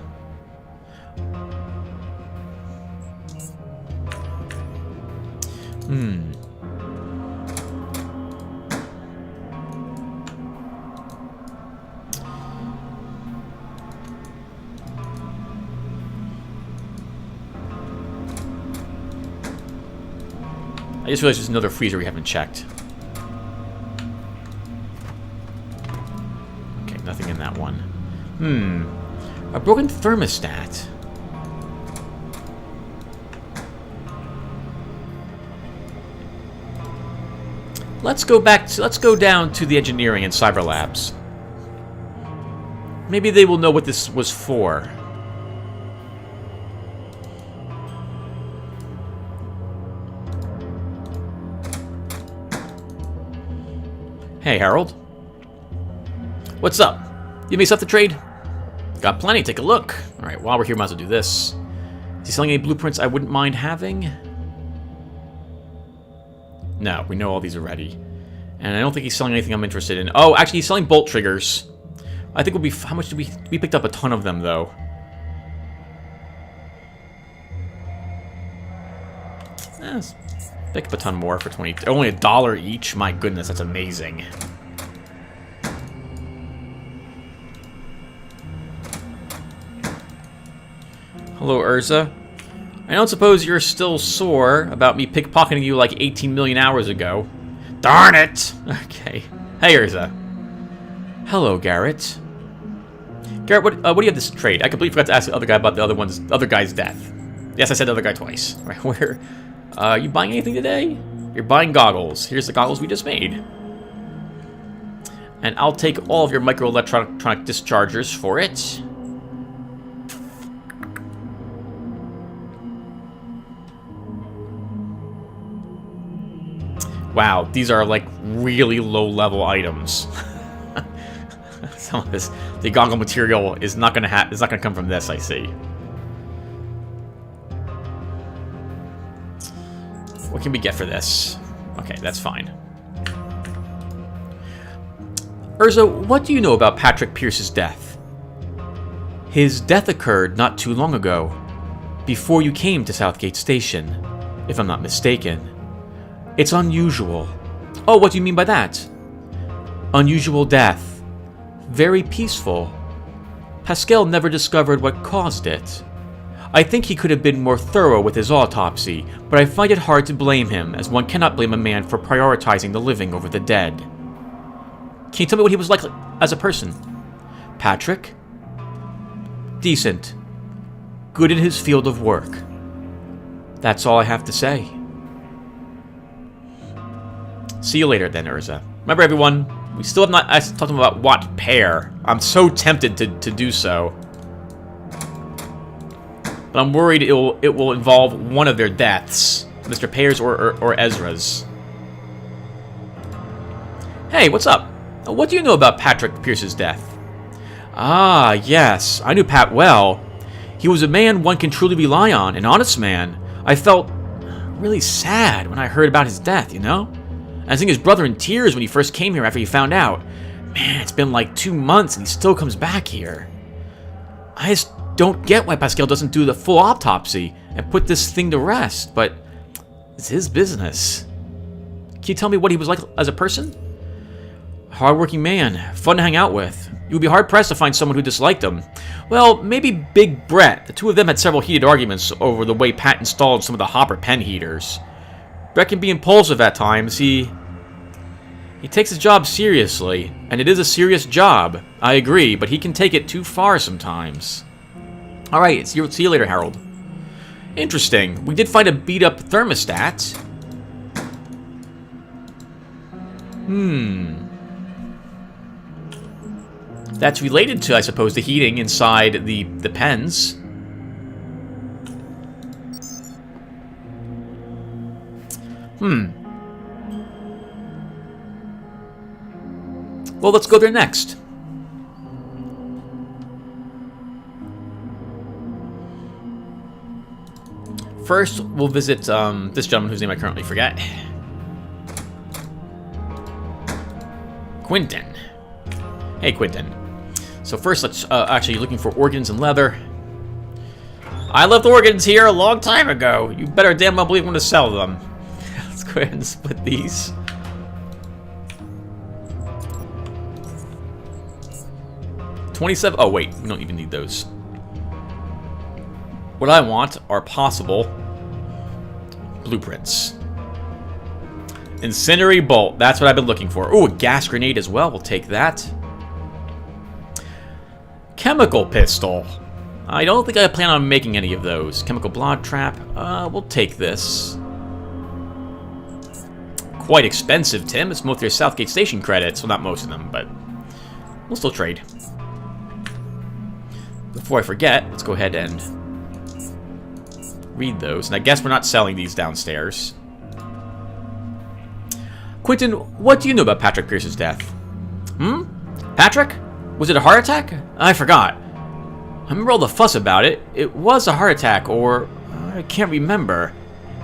I just realized there's another freezer we haven't checked. Okay, nothing in that one. A broken thermostat. Let's go down to the engineering and cyber labs. Maybe they will know what this was for. Hey, Harold. What's up? You have any stuff to trade? Got plenty, take a look. Alright, while we're here, might as well do this. Is he selling any blueprints I wouldn't mind having? No, we know all these already. And I don't think he's selling anything I'm interested in. Oh, actually, he's selling bolt triggers. I think we'll be... How much did we picked up a ton of them, though. Let's pick up a ton more for 20... Only $1 each? My goodness, that's amazing. Hello, Urza. I don't suppose you're still sore about me pickpocketing you like 18 million hours ago. Darn it! Okay. Hey, Urza. Hello, Garrett. Garrett, what do you have this trade? I completely forgot to ask the other guy about the other guy's death. Yes, I said the other guy twice. Right, where? You buying anything today? You're buying goggles. Here's the goggles we just made. And I'll take all of your microelectronic dischargers for it. Wow, these are like really low-level items. Some of this, the goggle material is not gonna come from this. I see. What can we get for this? Okay, that's fine. Urza, what do you know about Patrick Pierce's death? His death occurred not too long ago, before you came to Southgate Station, if I'm not mistaken. It's unusual. Oh, what do you mean by that? Unusual death. Very peaceful. Pascal never discovered what caused it. I think he could have been more thorough with his autopsy, but I find it hard to blame him, as one cannot blame a man for prioritizing the living over the dead. Can you tell me what he was like as a person? Patrick? Decent. Good in his field of work. That's all I have to say. See you later then, Urza. Remember, everyone, we still have not talked to him about what pair. I'm so tempted to do so. But I'm worried it will involve one of their deaths. Mr. Pear's or Ezra's. Hey, what's up? What do you know about Patrick Pierce's death? Ah, yes. I knew Pat well. He was a man one can truly rely on, an honest man. I felt really sad when I heard about his death, you know? I think his brother in tears when he first came here after he found out. Man, it's been like 2 months and he still comes back here. I just don't get why Pascal doesn't do the full autopsy and put this thing to rest, but it's his business. Can you tell me what he was like as a person? Hardworking man, fun to hang out with. You would be hard-pressed to find someone who disliked him. Well, maybe Big Brett. The two of them had several heated arguments over the way Pat installed some of the hopper pen heaters. Brett can be impulsive at times. He takes his job seriously, and it is a serious job. I agree, but he can take it too far sometimes. Alright, see you later, Harold. Interesting. We did find a beat-up thermostat. That's related to, I suppose, the heating inside the pens. Well, let's go there next. First, we'll visit this gentleman whose name I currently forget. Quentin. Hey, Quentin. So first, let's actually looking for organs and leather. I left organs here a long time ago. You better damn well believe I'm going to sell them. Let's go ahead and split these. $27. Oh wait, we don't even need those. What I want are possible blueprints. Incendiary bolt. That's what I've been looking for. Ooh, a gas grenade as well. We'll take that. Chemical pistol. I don't think I plan on making any of those. Chemical blood trap. We'll take this. Quite expensive, Tim. It's most of your Southgate Station credits. Well, not most of them, but we'll still trade. Before I forget, let's go ahead and read those. And I guess we're not selling these downstairs. Quentin, what do you know about Patrick Pierce's death? Patrick? Was it a heart attack? I forgot. I remember all the fuss about it. It was a heart attack, or I can't remember.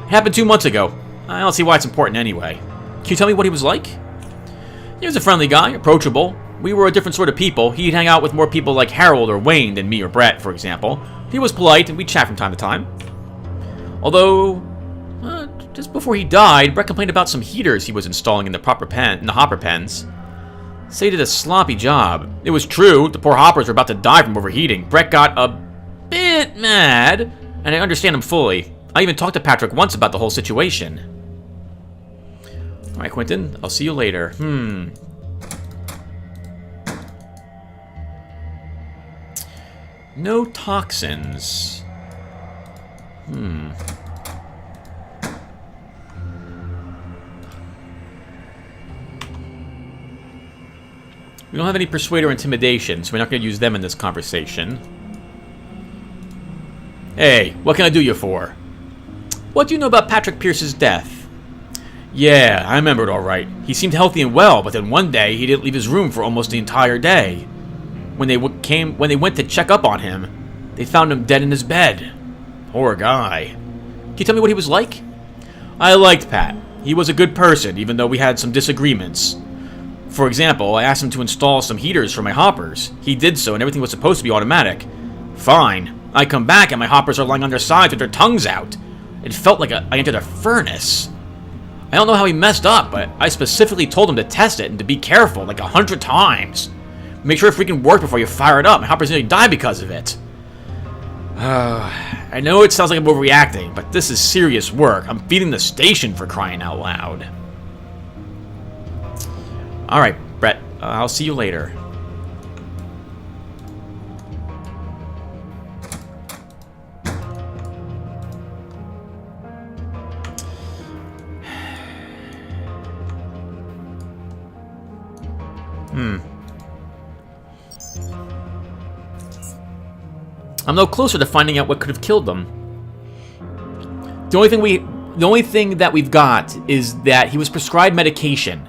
It happened 2 months ago. I don't see why it's important anyway. Can you tell me what he was like? He was a friendly guy, approachable. We were a different sort of people. He'd hang out with more people like Harold or Wayne than me or Brett, for example. He was polite, and we'd chat from time to time. Although, just before he died, Brett complained about some heaters he was installing in the hopper pens. Say he did a sloppy job. It was true, the poor hoppers were about to die from overheating. Brett got a bit mad, and I understand him fully. I even talked to Patrick once about the whole situation. Alright, Quentin, I'll see you later. No toxins. We don't have any persuade or intimidation, so we're not going to use them in this conversation. Hey, what can I do you for? What do you know about Patrick Pierce's death? Yeah, I remember it all right. He seemed healthy and well, but then one day he didn't leave his room for almost the entire day. When they went to check up on him, they found him dead in his bed. Poor guy. Can you tell me what he was like? I liked Pat. He was a good person, even though we had some disagreements. For example, I asked him to install some heaters for my hoppers. He did so, and everything was supposed to be automatic. Fine. I come back, and my hoppers are lying on their sides with their tongues out. It felt like I entered a furnace. I don't know how he messed up, but I specifically told him to test it and to be careful, like 100 times. Make sure it freaking worked before you fire it up. My hoppers nearly die because of it. I know it sounds like I'm overreacting, but this is serious work. I'm feeding the station, for crying out loud. Alright, Brett. I'll see you later. I'm no closer to finding out what could have killed them. The only thing that we've got is that he was prescribed medication.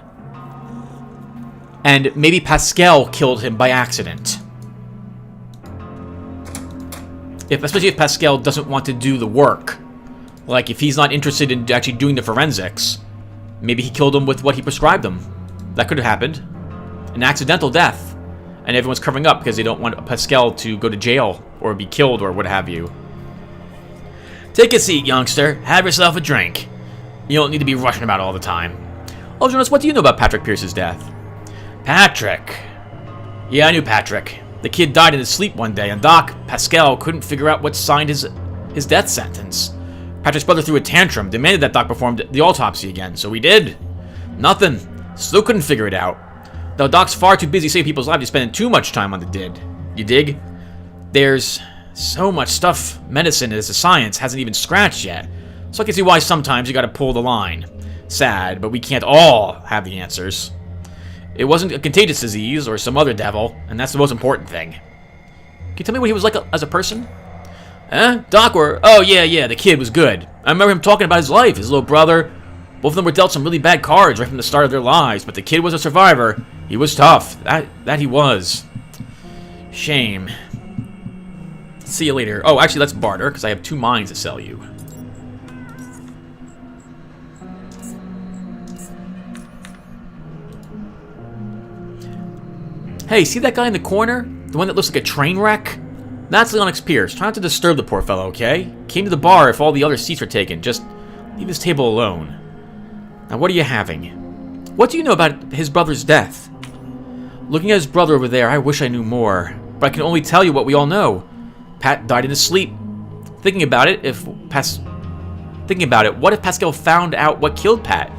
And maybe Pascal killed him by accident. Especially if Pascal doesn't want to do the work. Like, if he's not interested in actually doing the forensics. Maybe he killed him with what he prescribed him. That could have happened. An accidental death. And everyone's covering up because they don't want Pascal to go to jail or be killed or what have you. Take a seat, youngster. Have yourself a drink. You don't need to be rushing about all the time. Oh, Jonas, what do you know about Patrick Pierce's death? Patrick. Yeah, I knew Patrick. The kid died in his sleep one day, and Doc, Pascal, couldn't figure out what signed his death sentence. Patrick's brother threw a tantrum, demanded that Doc performed the autopsy again, so we did. Nothing. Still couldn't figure it out. Though Doc's far too busy saving people's lives to spend too much time on the did. You dig? There's so much stuff medicine as a science hasn't even scratched yet. So I can see why sometimes you gotta pull the line. Sad, but we can't all have the answers. It wasn't a contagious disease or some other devil, and that's the most important thing. Can you tell me what he was like as a person? Doc or... Oh, yeah, the kid was good. I remember him talking about his life, his little brother. Both of them were dealt some really bad cards right from the start of their lives, but the kid was a survivor. He was tough. That he was. Shame. See you later. Oh, actually, let's barter, because I have 2 mines to sell you. Hey, see that guy in the corner? The one that looks like a train wreck? That's Leonix Pierce. Try not to disturb the poor fellow, okay? Came to the bar if all the other seats are taken. Just leave his table alone. Now, what are you having? What do you know about his brother's death? Looking at his brother over there, I wish I knew more. But I can only tell you what we all know. Pat died in his sleep. Thinking about it, what if Pascal found out what killed Pat?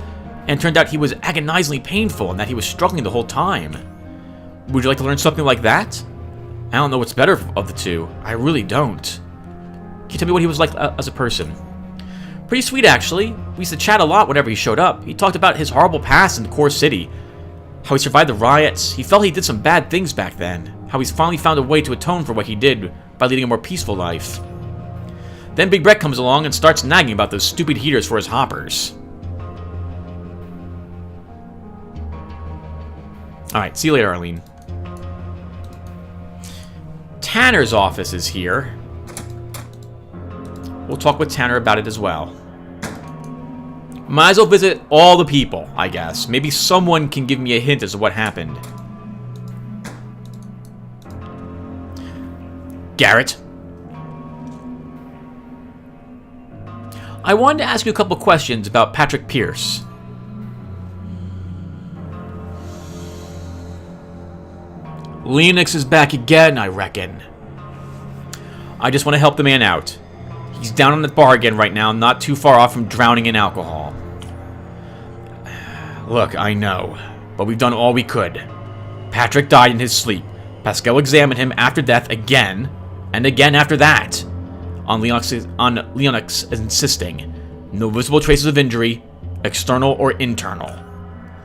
And turned out he was agonizingly painful and that he was struggling the whole time? Would you like to learn something like that? I don't know what's better of the two. I really don't. Can you tell me what he was like as a person? Pretty sweet, actually. We used to chat a lot whenever he showed up. He talked about his horrible past in the core city. How he survived the riots. He felt he did some bad things back then. How he's finally found a way to atone for what he did by leading a more peaceful life. Then Big Brett comes along and starts nagging about those stupid heaters for his hoppers. Alright, see you later, Arlene. Tanner's office is here. We'll talk with Tanner about it as well. Might as well visit all the people, I guess. Maybe someone can give me a hint as to what happened. Garrett? I wanted to ask you a couple questions about Patrick Pierce. Leonix is back again, I reckon. I just want to help the man out. He's down on the bar again right now, not too far off from drowning in alcohol. Look, I know, but we've done all we could. Patrick died in his sleep. Pascal examined him after death again, and again after that. On Leonix insisting. No visible traces of injury, external or internal.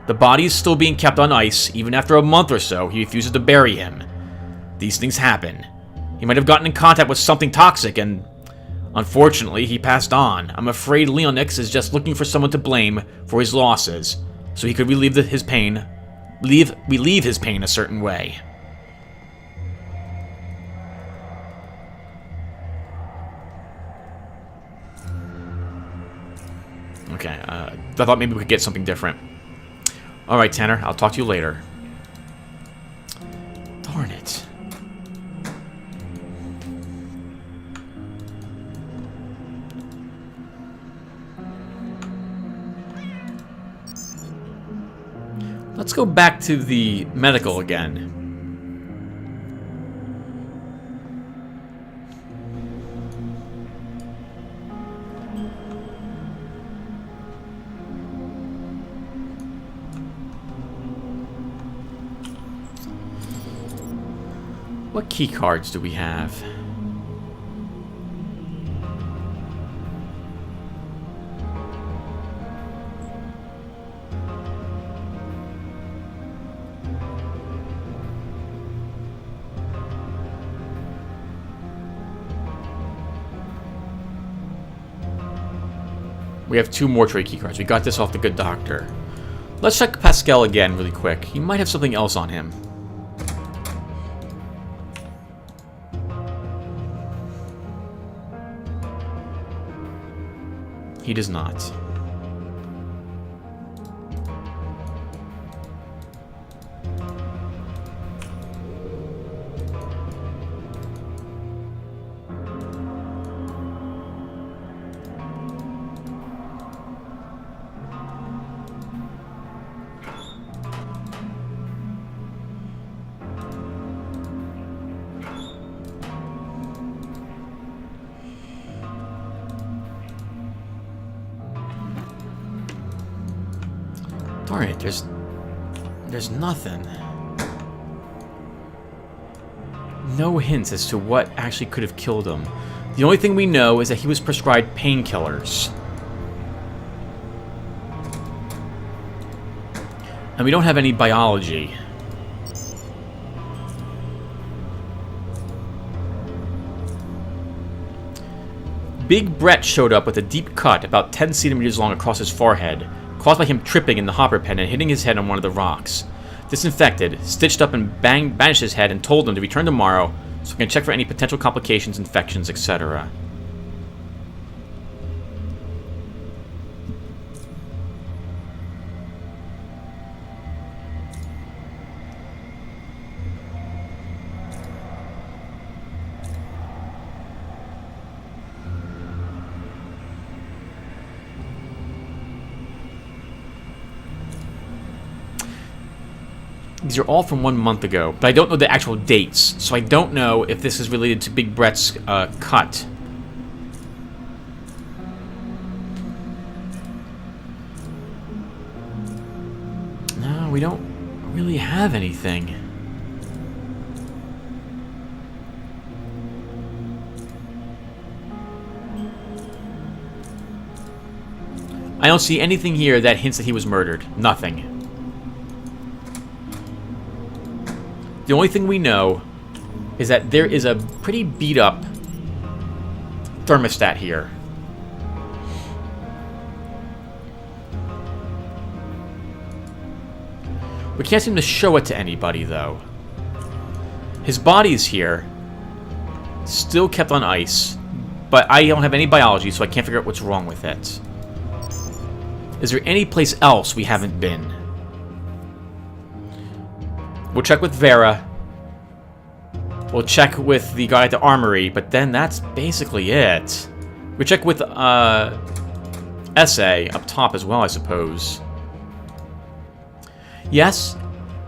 The body is still being kept on ice. Even after a month or so, he refuses to bury him. These things happen. He might have gotten in contact with something toxic and... Unfortunately, he passed on. I'm afraid Leonix is just looking for someone to blame for his losses, so he could relieve his pain a certain way. Okay, I thought maybe we could get something different. Alright, Tanner, I'll talk to you later. Darn it. Let's go back to the medical again. What key cards do we have? We have 2 mortuary key cards. We got this off the good doctor. Let's check Pascal again really quick. He might have something else on him. He does not. Darn it, there's nothing. No hints as to what actually could have killed him. The only thing we know is that he was prescribed painkillers. And we don't have any biology. Big Brett showed up with a deep cut about 10 centimeters long across his forehead, caused by him tripping in the hopper pen and hitting his head on one of the rocks. Disinfected, stitched up and bandaged his head and told him to return tomorrow so we can check for any potential complications, infections, etc. These are all from 1 month ago, but I don't know the actual dates, so I don't know if this is related to Big Brett's cut. No, we don't really have anything. I don't see anything here that hints that he was murdered. Nothing. The only thing we know is that there is a pretty beat-up thermostat here. We can't seem to show it to anybody, though. His body's here, still kept on ice, but I don't have any biology, so I can't figure out what's wrong with it. Is there any place else we haven't been? We'll check with Vera. We'll check with the guy at the armory, but then that's basically it. We'll check with SA up top as well, I suppose. Yes?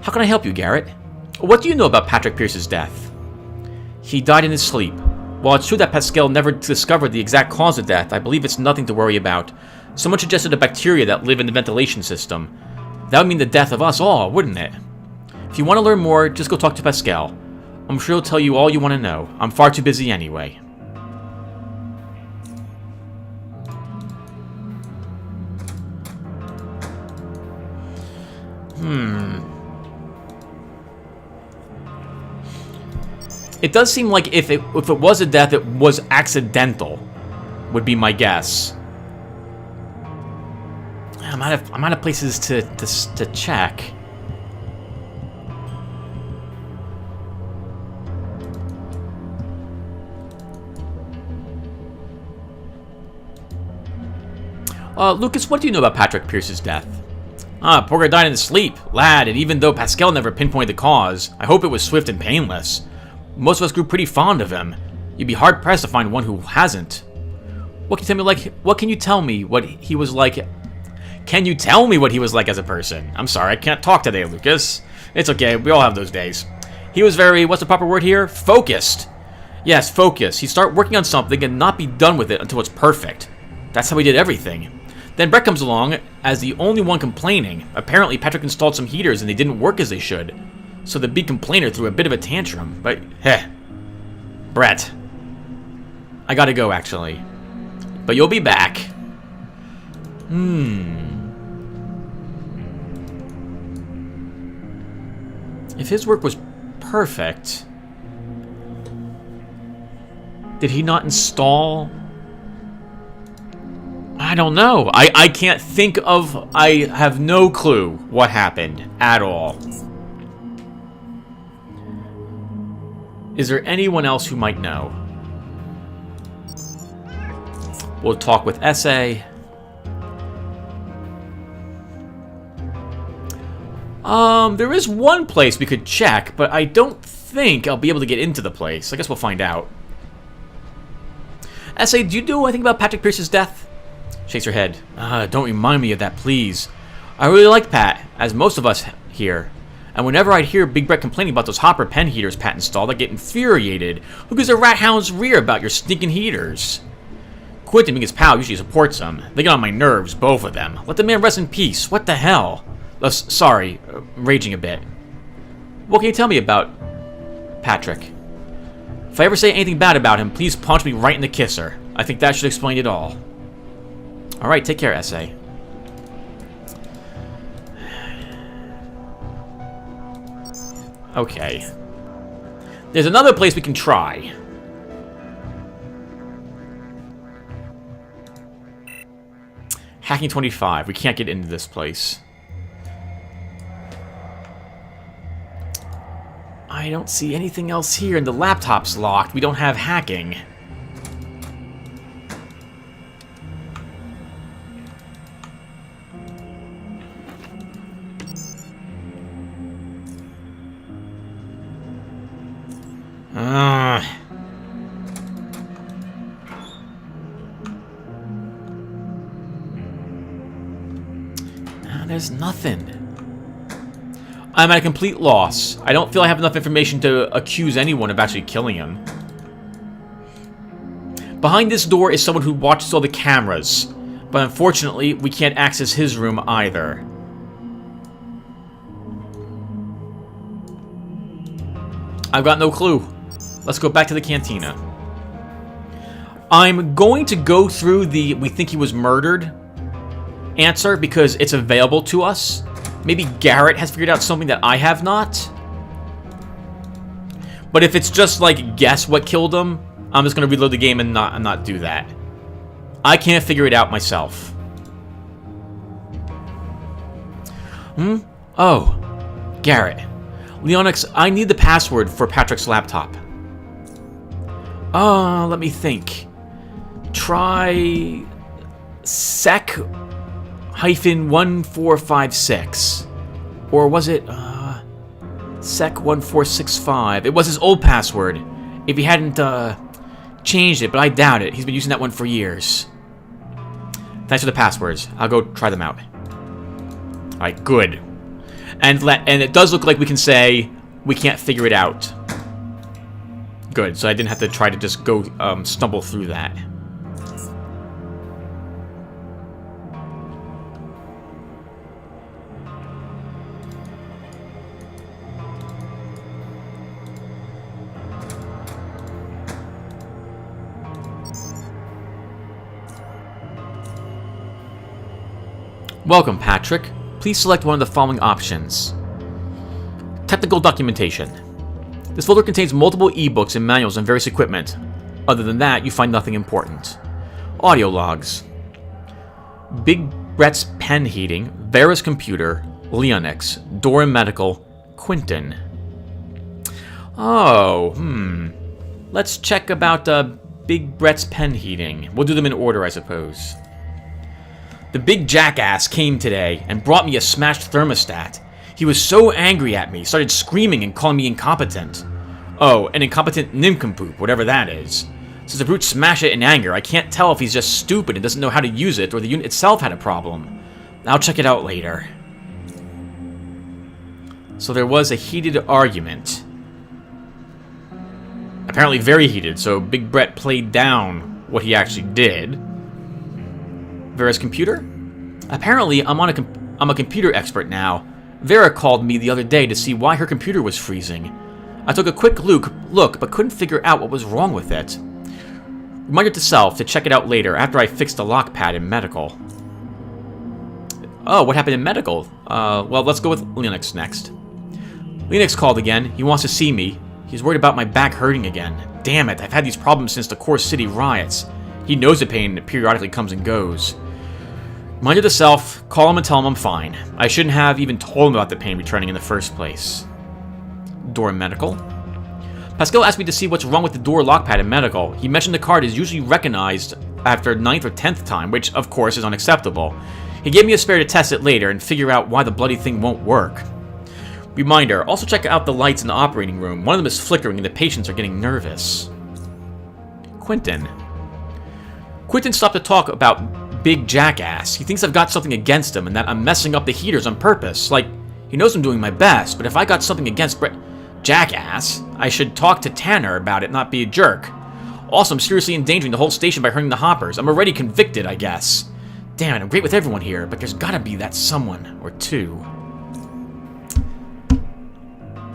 How can I help you, Garrett? What do you know about Patrick Pierce's death? He died in his sleep. While it's true that Pascal never discovered the exact cause of death, I believe it's nothing to worry about. Someone suggested a bacteria that live in the ventilation system. That would mean the death of us all, wouldn't it? If you want to learn more, just go talk to Pascal. I'm sure he'll tell you all you want to know. I'm far too busy anyway. It does seem like if it was a death, it was accidental, would be my guess. I'm out of places to check. Lucas, what do you know about Patrick Pierce's death? Poor guy died in his sleep, lad, and even though Pascal never pinpointed the cause, I hope it was swift and painless. Most of us grew pretty fond of him. You'd be hard-pressed to find one who hasn't. What can you tell me what he was like? Can you tell me what he was like as a person? I'm sorry, I can't talk today, Lucas. It's okay, we all have those days. He was very, what's the proper word here? Focused. Yes, focused. He'd start working on something and not be done with it until it's perfect. That's how he did everything. Then Brett comes along as the only one complaining. Apparently, Patrick installed some heaters and they didn't work as they should. So the big complainer threw a bit of a tantrum. But, Brett. I gotta go, actually. But you'll be back. If his work was perfect, did he not install... I don't know. I can't think of... I have no clue what happened at all. Is there anyone else who might know? We'll talk with SA. There is one place we could check, but I don't think I'll be able to get into the place. I guess we'll find out. SA, do you know anything about Patrick Pierce's death? Shakes her head. Don't remind me of that, please. I really like Pat, as most of us here. And whenever I'd hear Big Brett complaining about those hopper pen heaters Pat installed, I'd get infuriated. Who gives a rat hound's rear about your stinking heaters? Quentin, being his pal, usually supports him. They get on my nerves, both of them. Let the man rest in peace. What the hell? Sorry, raging a bit. What can you tell me about Patrick? If I ever say anything bad about him, please punch me right in the kisser. I think that should explain it all. Alright, take care, SA. Okay. There's another place we can try. Hacking 25. We can't get into this place. I don't see anything else here, and the laptop's locked. We don't have hacking. There's nothing. I'm at a complete loss. I don't feel I have enough information to accuse anyone of actually killing him. Behind this door is someone who watches all the cameras, but unfortunately, we can't access his room either. I've got no clue. Let's go back to the cantina. I'm going to go through the "we think he was murdered" answer because it's available to us. Maybe Garrett has figured out something that I have not. But if it's just like guess what killed him, I'm just gonna reload the game and not do that. I can't figure it out myself. Oh, Garrett. Leonix, I need the password for Patrick's laptop. Let me think. Try sec-1456. Or was it sec1465? It was his old password. If he hadn't changed it, but I doubt it. He's been using that one for years. Thanks for the passwords. I'll go try them out. Alright, good. And it does look like we can say we can't figure it out. Good, so I didn't have to try to just go stumble through that. Welcome, Patrick. Please select one of the following options. Technical documentation. This folder contains multiple ebooks and manuals on various equipment. Other than that, you find nothing important. Audio logs. Big Brett's pen heating, Vera's computer, Leonix, Dora Medical, Quentin. Oh, Let's check about Big Brett's pen heating. We'll do them in order, I suppose. The big jackass came today and brought me a smashed thermostat. He was so angry at me, started screaming and calling me incompetent. Oh, an incompetent nincompoop, whatever that is. Since the brute smashed it in anger, I can't tell if he's just stupid and doesn't know how to use it or the unit itself had a problem. I'll check it out later. So there was a heated argument. Apparently very heated, so Big Brett played down what he actually did. Vera's computer? Apparently, I'm a computer expert now. Vera called me the other day to see why her computer was freezing. I took a quick look, but couldn't figure out what was wrong with it. Reminded to self to check it out later after I fixed the lock pad in medical. Oh, what happened in medical? Well, let's go with Linux next. Linux called again. He wants to see me. He's worried about my back hurting again. Damn it, I've had these problems since the Core City riots. He knows the pain that periodically comes and goes. Reminder to self, call him and tell him I'm fine. I shouldn't have even told him about the pain returning in the first place. Door Medical. Pascal asked me to see what's wrong with the door lockpad in medical. He mentioned the card is usually recognized after 9th or 10th time, which of course is unacceptable. He gave me a spare to test it later and figure out why the bloody thing won't work. Reminder, also check out the lights in the operating room. One of them is flickering and the patients are getting nervous. Quentin. Quentin stopped to talk about Big Jackass. He thinks I've got something against him and that I'm messing up the heaters on purpose. Like, he knows I'm doing my best, but if I got something against Jackass, I should talk to Tanner about it, not be a jerk. Also, I'm seriously endangering the whole station by hurting the hoppers. I'm already convicted, I guess. Damn it, I'm great with everyone here, but there's gotta be that someone or two.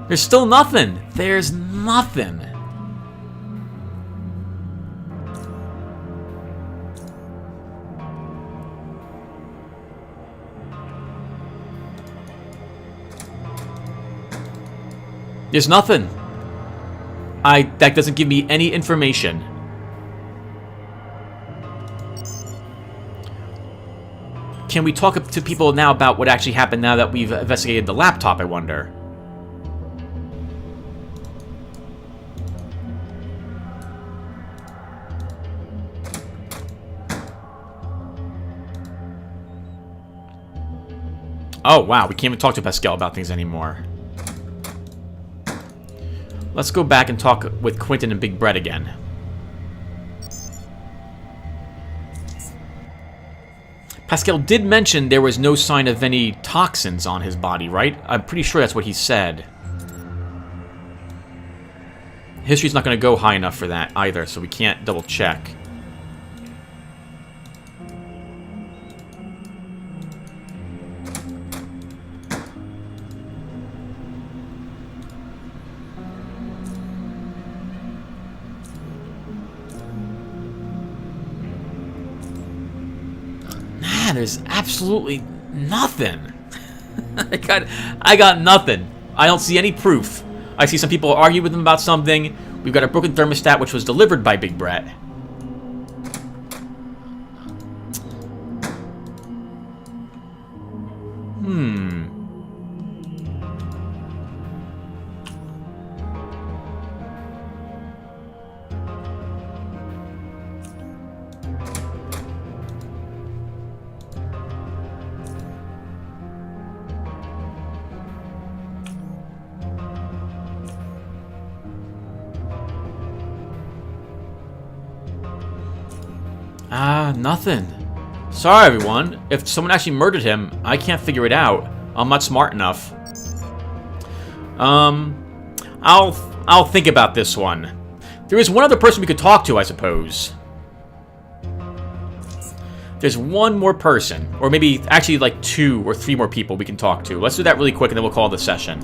There's still nothing. There's nothing. There's nothing. That doesn't give me any information. Can we talk to people now about what actually happened now that we've investigated the laptop, I wonder? Oh, wow, we can't even talk to Pascal about things anymore. Let's go back and talk with Quentin and Big Brett again. Pascal did mention there was no sign of any toxins on his body, right? I'm pretty sure that's what he said. History's not going to go high enough for that either, so we can't double check. There's absolutely nothing. I got nothing. I don't see any proof. I see some people argue with him about something. We've got a broken thermostat which was delivered by Big Brett. Nothing. Sorry, everyone. If someone actually murdered him, I can't figure it out. I'm not smart enough. I'll think about this one. There is one other person we could talk to, I suppose. There's one more person, or maybe actually like 2 or 3 more people we can talk to. Let's do that really quick, and then we'll call the session.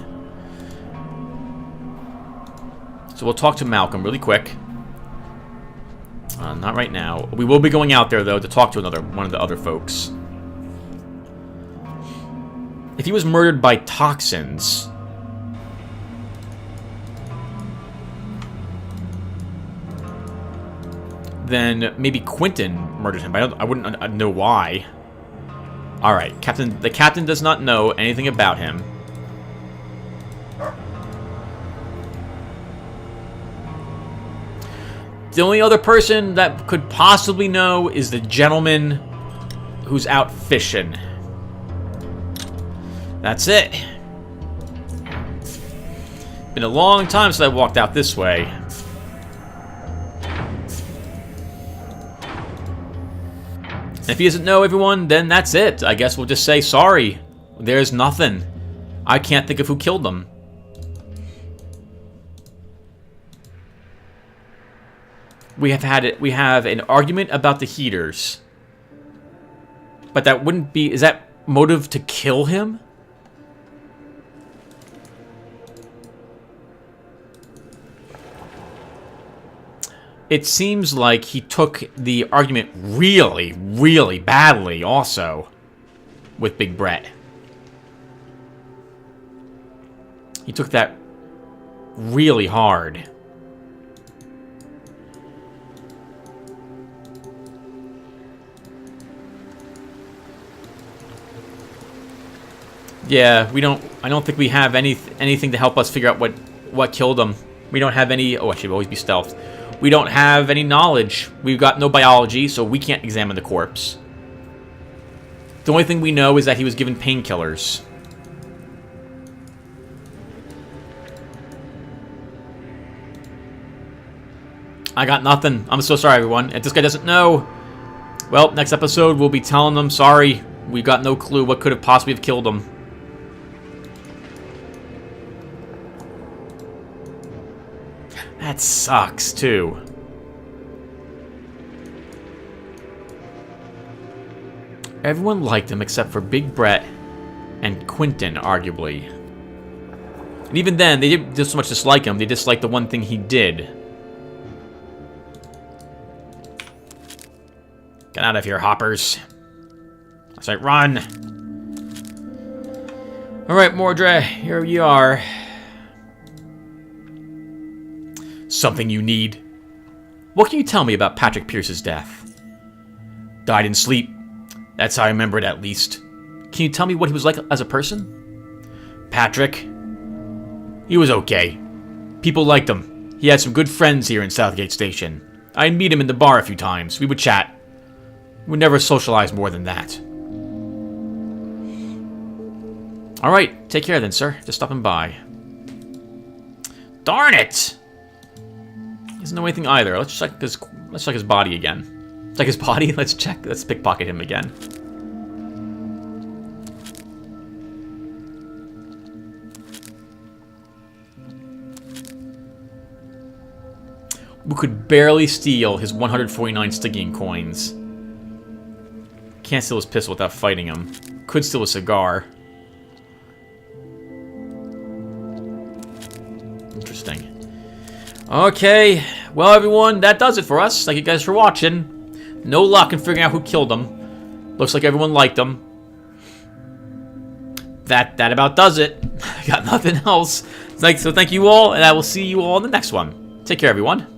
So we'll talk to Malcolm really quick. Not right now. We will be going out there, though, to talk to one of the other folks. If he was murdered by toxins... then maybe Quentin murdered him. I wouldn't know why. Alright, the captain does not know anything about him. The only other person that could possibly know is the gentleman who's out fishing. That's it. Been a long time since I walked out this way. And if he doesn't know everyone, then that's it. I guess we'll just say sorry. There's nothing. I can't think of who killed them. We have an argument about the heaters. But that wouldn't be... Is that motive to kill him? It seems like he took the argument really, really badly also with Big Brett. He took that really hard. Yeah, I don't think we have anything to help us figure out what killed him. We don't have any... Oh, I should always be stealth. We don't have any knowledge. We've got no biology, so we can't examine the corpse. The only thing we know is that he was given painkillers. I got nothing. I'm so sorry, everyone. If this guy doesn't know, well, next episode we'll be telling them, sorry, we got no clue what could have possibly have killed him. That sucks, too. Everyone liked him except for Big Brett and Quentin, arguably. And even then, they didn't just so much dislike him, they disliked the one thing he did. Get out of here, hoppers. That's right, run! Alright, Mordre, here you are. Something you need. What can you tell me about Patrick Pierce's death? Died in sleep. That's how I remember it, at least. Can you tell me what he was like as a person? Patrick? He was okay. People liked him. He had some good friends here in Southgate Station. I'd meet him in the bar a few times. We would chat. We never socialized more than that. Alright, take care then, sir. Just stopping by. Darn it! He doesn't know anything either. Let's check his body again. Check his body? Let's pickpocket him again. We could barely steal his 149 Stygian coins. Can't steal his pistol without fighting him. Could steal a cigar. Interesting. Okay, well everyone, that does it for us. Thank you guys for watching. No luck in figuring out who killed him. Looks like everyone liked him. That about does it. I got nothing else. So thank you all, and I will see you all in the next one. Take care, everyone.